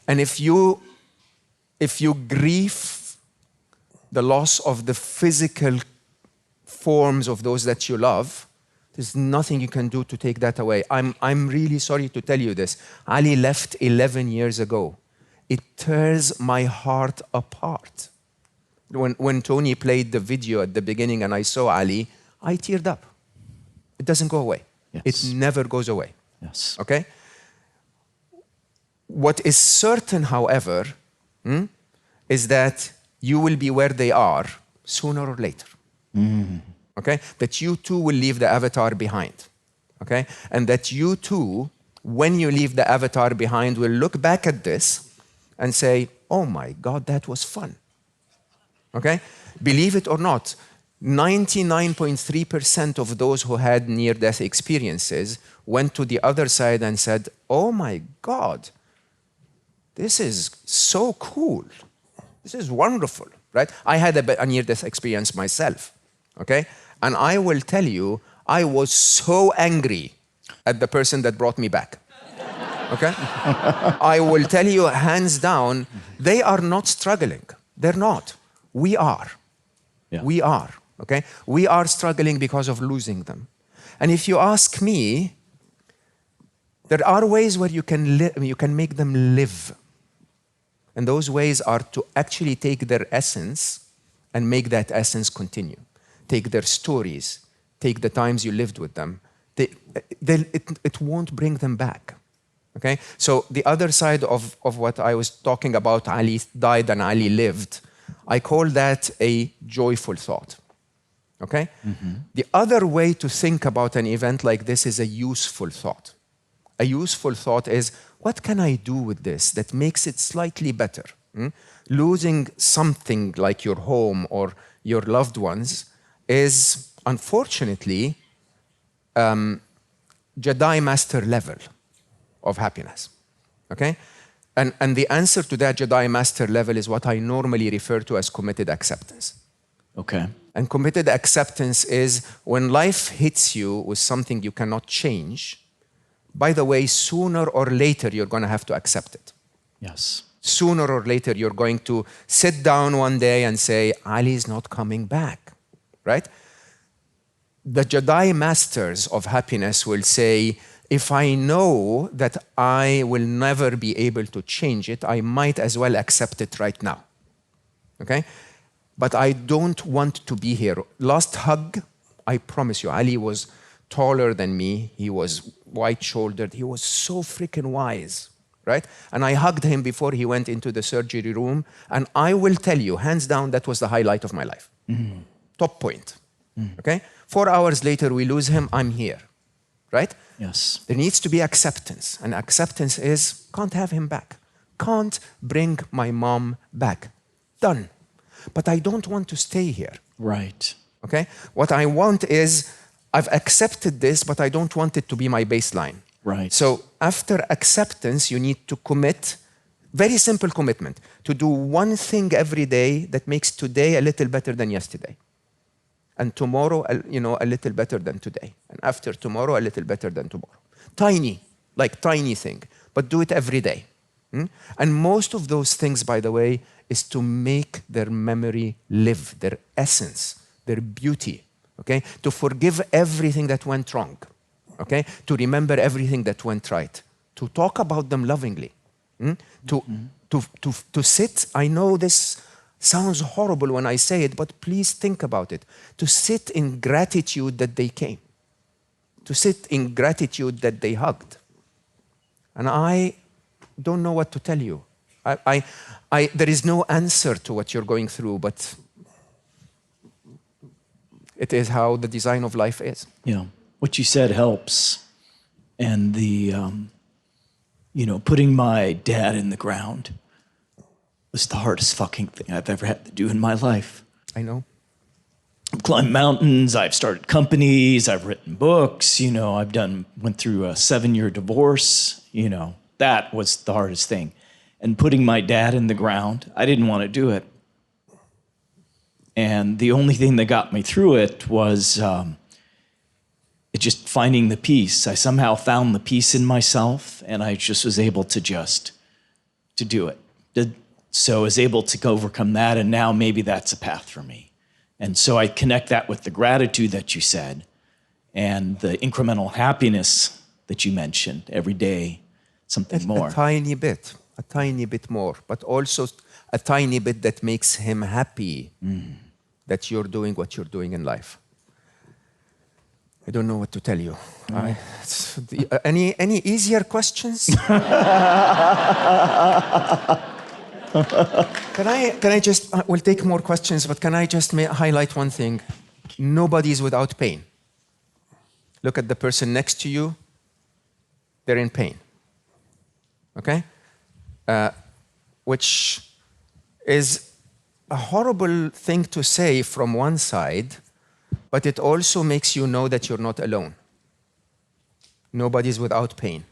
And if you grieve the loss of the physical forms of those that you love, there's nothing you can do to take that away. I'm really sorry to tell you this. Ali left 11 years ago. It tears my heart apart. When Tony played the video at the beginning and I saw Ali, I teared up. It doesn't go away. Yes. It never goes away. Yes. Okay? What is certain, however, is that you will be where they are sooner or later. Okay? That you too will leave the avatar behind. Okay? And that you too, when you leave the avatar behind, will look back at this and say, oh my God, that was fun. Okay? Believe it or not, 99.3% of those who had near-death experiences went to the other side and said, oh my God, this is so cool. This is wonderful, right? I had a near-death experience myself, okay? And I will tell you, I was so angry at the person that brought me back, okay? I will tell you, hands down, they are not struggling. They're not. We are. Yeah. We are, okay? We are struggling because of losing them. And if you ask me, there are ways where you can make them live. And those ways are to actually take their essence and make that essence continue. Take their stories, take the times you lived with them. It won't bring them back. Okay? So the other side of what I was talking about, Ali died and Ali lived, I call that a joyful thought. Okay? Mm-hmm. The other way to think about an event like this is a useful thought. A useful thought is, what can I do with this that makes it slightly better? Losing something like your home or your loved ones is, unfortunately, Jedi Master level of happiness. Okay? And the answer to that Jedi Master level is what I normally refer to as committed acceptance. Okay. And committed acceptance is when life hits you with something you cannot change. By the way, sooner or later, you're going to have to accept it. Yes. Sooner or later, you're going to sit down one day and say, Ali's not coming back, right? The Jedi Masters of happiness will say, if I know that I will never be able to change it, I might as well accept it right now, okay? But I don't want to be here. Last hug, I promise you, Ali was taller than me. He was white-shouldered. He was so freaking wise, right? And I hugged him before he went into the surgery room. And I will tell you, hands down, that was the highlight of my life. Mm-hmm. Top point, okay? 4 hours later, we lose him. I'm here, right? Yes. There needs to be acceptance. And acceptance is, can't have him back. Can't bring my mom back. Done. But I don't want to stay here. Right. Okay? What I want is, I've accepted this, but I don't want it to be my baseline. Right. So after acceptance, you need to commit, very simple commitment, to do one thing every day that makes today a little better than yesterday. And tomorrow, a little better than today. And after tomorrow, a little better than tomorrow. Tiny, like tiny thing, but do it every day. And most of those things, by the way, is to make their memory live, their essence, their beauty. Okay? To forgive everything that went wrong. Okay? To remember everything that went right. To talk about them lovingly. To sit, I know this sounds horrible when I say it, but please think about it. To sit in gratitude that they came. To sit in gratitude that they hugged. And I don't know what to tell you. There is no answer to what you're going through, but it is how the design of life is. Yeah. What you said helps. And the, putting my dad in the ground was the hardest fucking thing I've ever had to do in my life. I know. I've climbed mountains, I've started companies, I've written books, went through a 7-year divorce, that was the hardest thing. And putting my dad in the ground, I didn't want to do it. And the only thing that got me through it was just finding the peace. I somehow found the peace in myself, and I just was able to do it. So I was able to overcome that, and now maybe that's a path for me. And so I connect that with the gratitude that you said, and the incremental happiness that you mentioned every day, something more. A tiny bit more, but also a tiny bit that makes him happy that you're doing what you're doing in life. I don't know what to tell you. Any easier questions? Can I just, we'll take more questions, but can I just highlight one thing? Nobody's without pain. Look at the person next to you. They're in pain. Okay? Which is a horrible thing to say from one side, but it also makes you know that you're not alone. Nobody's without pain,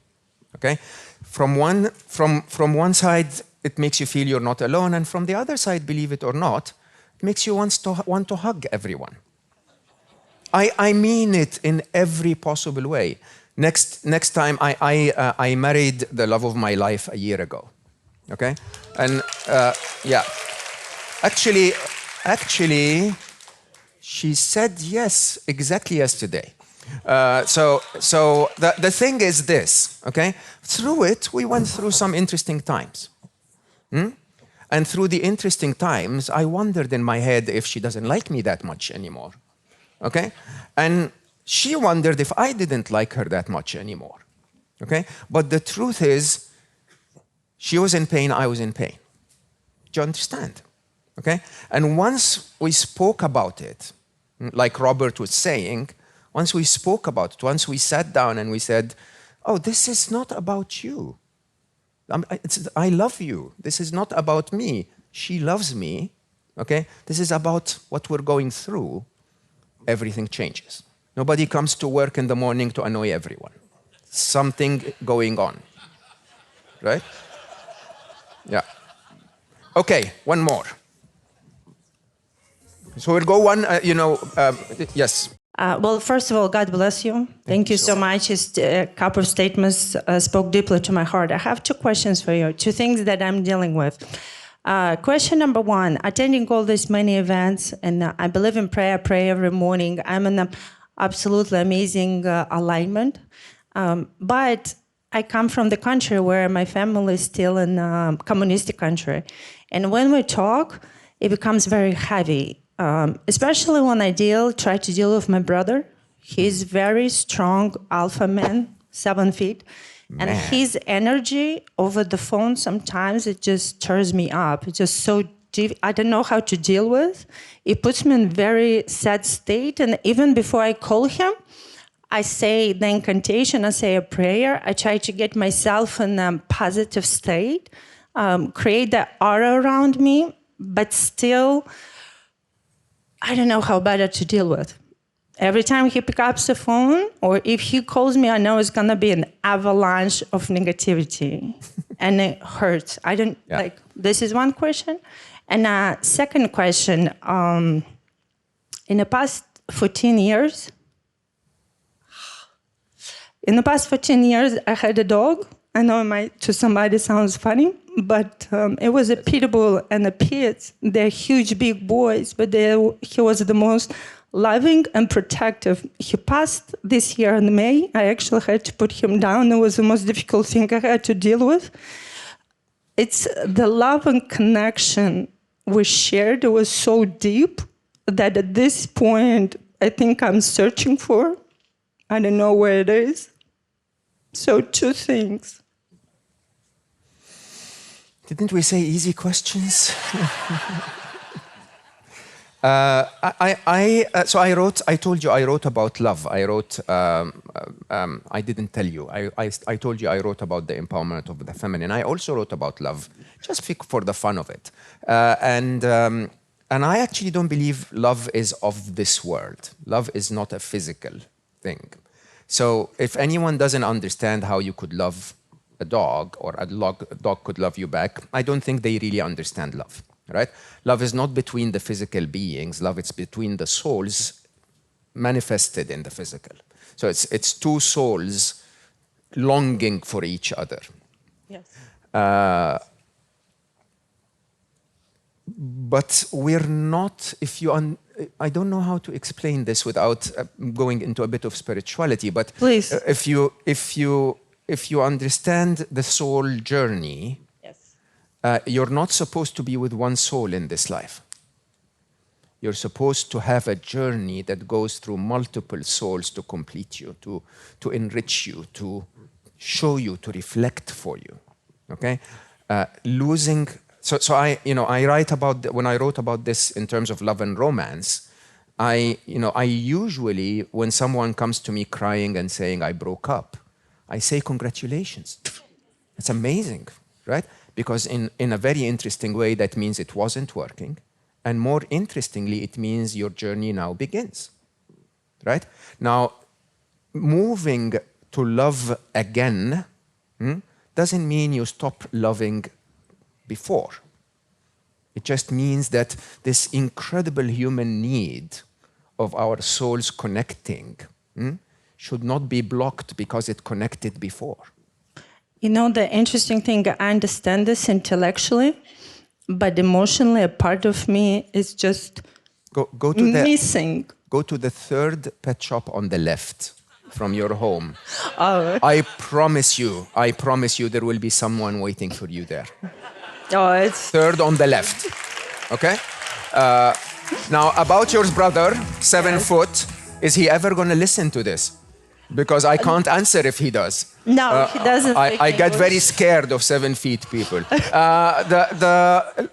okay? From one side, it makes you feel you're not alone, and from the other side, believe it or not, it makes you want to hug everyone. I mean it in every possible way. Next time, I married the love of my life a year ago, okay? And yeah, actually, she said yes exactly yesterday. So the thing is this, okay? Through it, we went through some interesting times. And through the interesting times, I wondered in my head if she doesn't like me that much anymore, okay? And she wondered if I didn't like her that much anymore, okay? But the truth is, she was in pain, I was in pain. Do you understand? Okay? And once we spoke about it, like Robert was saying, once we spoke about it, once we sat down and we said, oh, this is not about you. I love you. This is not about me. She loves me. Okay? This is about what we're going through. Everything changes. Nobody comes to work in the morning to annoy everyone. Something going on. Right? Yeah. Okay, one more. So we'll go one, yes. Well, first of all, God bless you. Thank you so much. A couple of statements spoke deeply to my heart. I have two questions for you, two things that I'm dealing with. Question number one, attending all these many events, and I believe in prayer, I pray every morning. I'm in an absolutely amazing alignment. But I come from the country where my family is still in a communistic country. And when we talk, it becomes very heavy. Especially when I try to deal with my brother. He's very strong alpha man, 7 feet. And his energy over the phone, sometimes it just stirs me up. It's just so deep. I don't know how to deal with. It puts me in very sad state. And even before I call him, I say the incantation, I say a prayer. I try to get myself in a positive state, create that aura around me, but still, I don't know how better to deal with. Every time he picks up the phone, or if he calls me, I know it's gonna be an avalanche of negativity, and it hurts. I don't like. This is one question, and second question. In the past 14 years, I had a dog. I know it might to somebody sounds funny, but it was a pitbull and a pit. They're huge, big boys, but he was the most loving and protective. He passed this year in May. I actually had to put him down. It was the most difficult thing I had to deal with. It's the love and connection we shared. It was so deep that at this point, I think I'm searching for. I don't know where it is. So two things. Didn't we say easy questions? So I told you I wrote about love. I didn't tell you. I told you I wrote about the empowerment of the feminine. I also wrote about love, just for the fun of it. And I actually don't believe love is of this world. Love is not a physical thing. So if anyone doesn't understand how you could love a dog, or a dog could love you back, I don't think they really understand love, right? Love is not between the physical beings. Love is between the souls manifested in the physical. So it's two souls longing for each other. Yes. But we're not, I don't know how to explain this without going into a bit of spirituality, but please. If you understand the soul journey, Yes. You're not supposed to be with one soul in this life. You're supposed to have a journey that goes through multiple souls to complete you, to enrich you, to show you, to reflect for you. Okay? So I write about, when I wrote about this in terms of love and romance, I usually, when someone comes to me crying and saying I broke up, I say congratulations. It's amazing, right? because in a very interesting way, that means it wasn't working. And more interestingly, it means your journey now begins, right? Now, moving to love again doesn't mean you stop loving before. It just means that this incredible human need of our souls connecting should not be blocked because it connected before. You know, the interesting thing, I understand this intellectually, but emotionally, a part of me is just Go to missing. Go to the third pet shop on the left from your home. Oh, I promise you, there will be someone waiting for you there. oh, it's Third on the left, okay? Now, about your brother, 7 foot, is he ever going to listen to this? Because I can't answer if he does. no, he doesn't. Speak I get very English. scared of 7 feet people.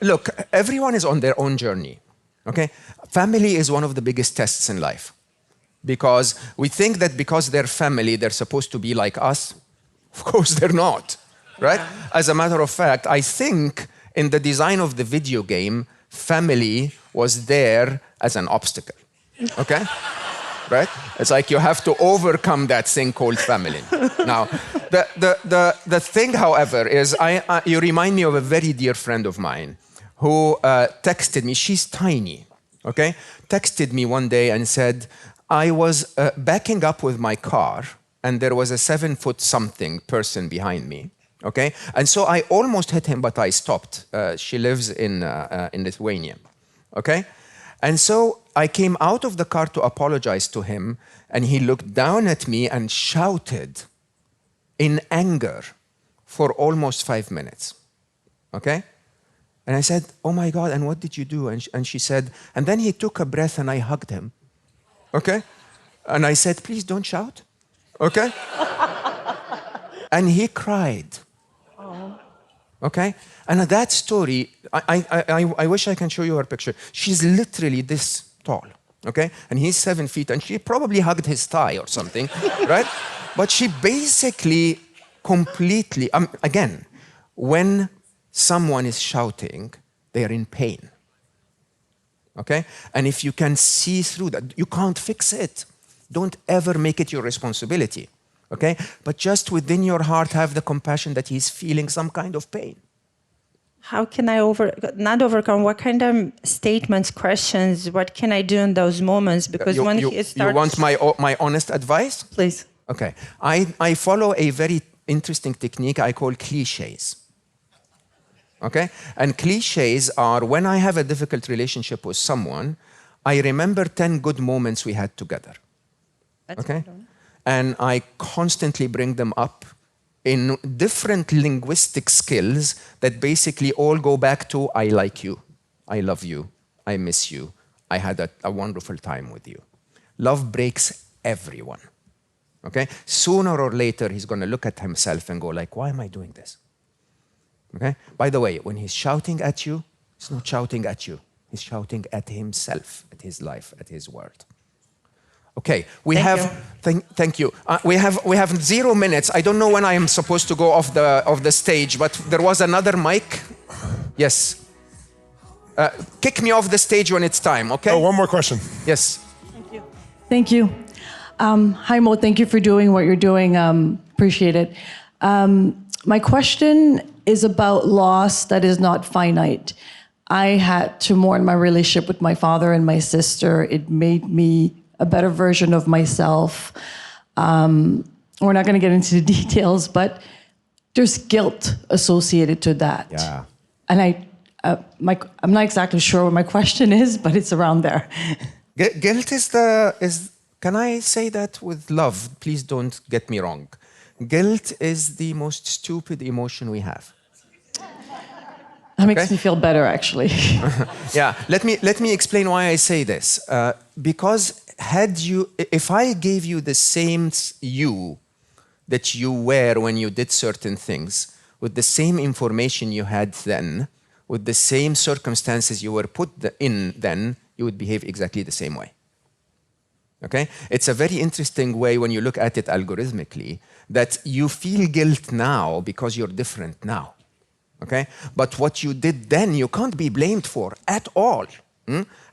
Look, everyone is on their own journey, okay? Family is one of the biggest tests in life because we think that because they're family, they're supposed to be like us. Of course, they're not, right? As a matter of fact, I think in the design of the video game, family was there as an obstacle, okay? Right? It's like you have to overcome that thing called family. Now, the thing, however, is you remind me of a very dear friend of mine who texted me. She's tiny, okay? Texted me one day and said, I was backing up with my car and there was a 7 foot something person behind me, okay? And so I almost hit him, but I stopped. She lives in Lithuania, okay? And so I came out of the car to apologize to him, and he looked down at me and shouted in anger for almost 5 minutes, okay? And I said, oh my God, and what did you do? And she said, and then he took a breath and I hugged him, okay? And I said, please don't shout, okay? And he cried. Okay? And that story, I wish I can show you her picture. She's literally this tall, okay? And he's 7 feet, and she probably hugged his thigh or something, right? But she basically completely, again, when someone is shouting, they are in pain, okay? And if you can see through that, you can't fix it. Don't ever make it your responsibility. Okay? But just within your heart, have the compassion that he's feeling some kind of pain. How can I not overcome? What kind of statements, questions? What can I do in those moments? Because when he starts, you want my honest advice? please. Okay. I follow a very interesting technique I call cliches. Okay? And cliches are when I have a difficult relationship with someone, I remember 10 good moments we had together. That's okay? good. And I constantly bring them up in different linguistic skills that basically all go back to I like you, I love you, I miss you, I had a wonderful time with you. Love breaks everyone, okay? Sooner or later, he's going to look at himself and go like, why am I doing this? Okay? By the way, when he's shouting at you, he's not shouting at you. He's shouting at himself, at his life, at his world. Okay, thank you. We have 0 minutes. I don't know when I am supposed to go off the stage, but there was another mic. Yes. Kick me off the stage when it's time, okay? Oh, one more question. Yes. Thank you. Hi, Mo. Thank you for doing what you're doing. Appreciate it. My question is about loss that is not finite. I had to mourn my relationship with my father and my sister. It made me a better version of myself. We're not going to get into the details, but there's guilt associated to that. Yeah. And I'm not exactly sure what my question is, but it's around there. Guilt is can I say that with love? Please don't get me wrong. Guilt is the most stupid emotion we have. That makes me feel better, actually. Yeah, let me explain why I say this. Because if I gave you the same you that you were when you did certain things, with the same information you had then, with the same circumstances you were put in then, you would behave exactly the same way. Okay? It's a very interesting way when you look at it algorithmically, that you feel guilt now because you're different now. Okay? But what you did then, you can't be blamed for at all.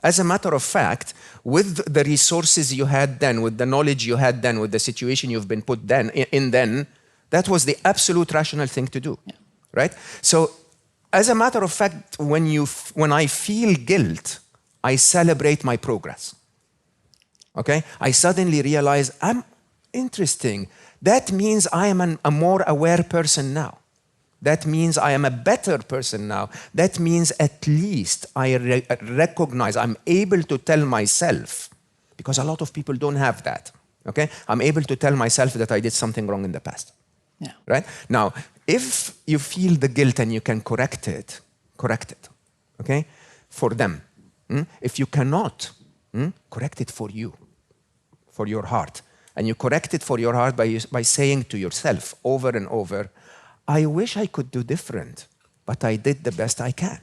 As a matter of fact, with the resources you had then, with the knowledge you had then, with the situation you've been put then in then, that was the absolute rational thing to do, right? So, as a matter of fact, when I feel guilt, I celebrate my progress. Okay? I suddenly realize interesting. That means I am a more aware person now. That means I am a better person now. That means at least I recognize, I'm able to tell myself, because a lot of people don't have that, okay? I'm able to tell myself that I did something wrong in the past, right? Now, if you feel the guilt and you can correct it, okay, for them. If you cannot, correct it for you, for your heart. And you correct it for your heart by saying to yourself over and over, I wish I could do different, but I did the best I can.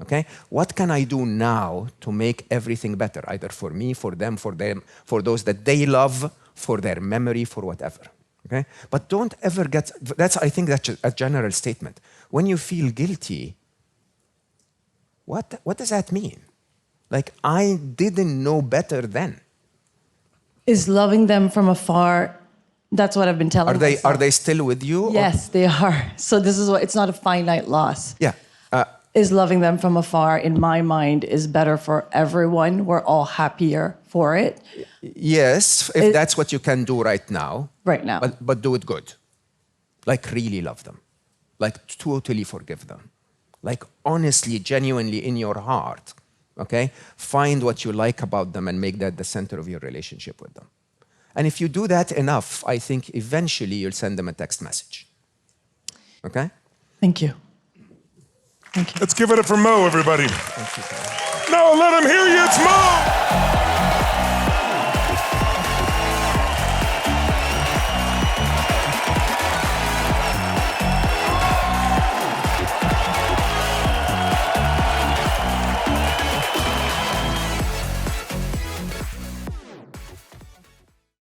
Okay? What can I do now to make everything better, either for me, for them, for those that they love, for their memory, for whatever. Okay? But don't ever I think that's a general statement. When you feel guilty, what does that mean? Like, I didn't know better then. Is loving them from afar. That's what I've been telling myself. Are they still with you? Yes, they are. So this is what, it's not a finite loss. Yeah. Is loving them from afar, in my mind, is better for everyone. We're all happier for it. Yes, if that's what you can do right now. Right now. But do it good. Like, really love them. Like, totally forgive them. Like, honestly, genuinely in your heart, okay? Find what you like about them and make that the center of your relationship with them. And if you do that enough, I think eventually you'll send them a text message. Okay? Thank you. Thank you. Let's give it up for Mo, everybody. Thank you. No, let him hear you. It's Mo.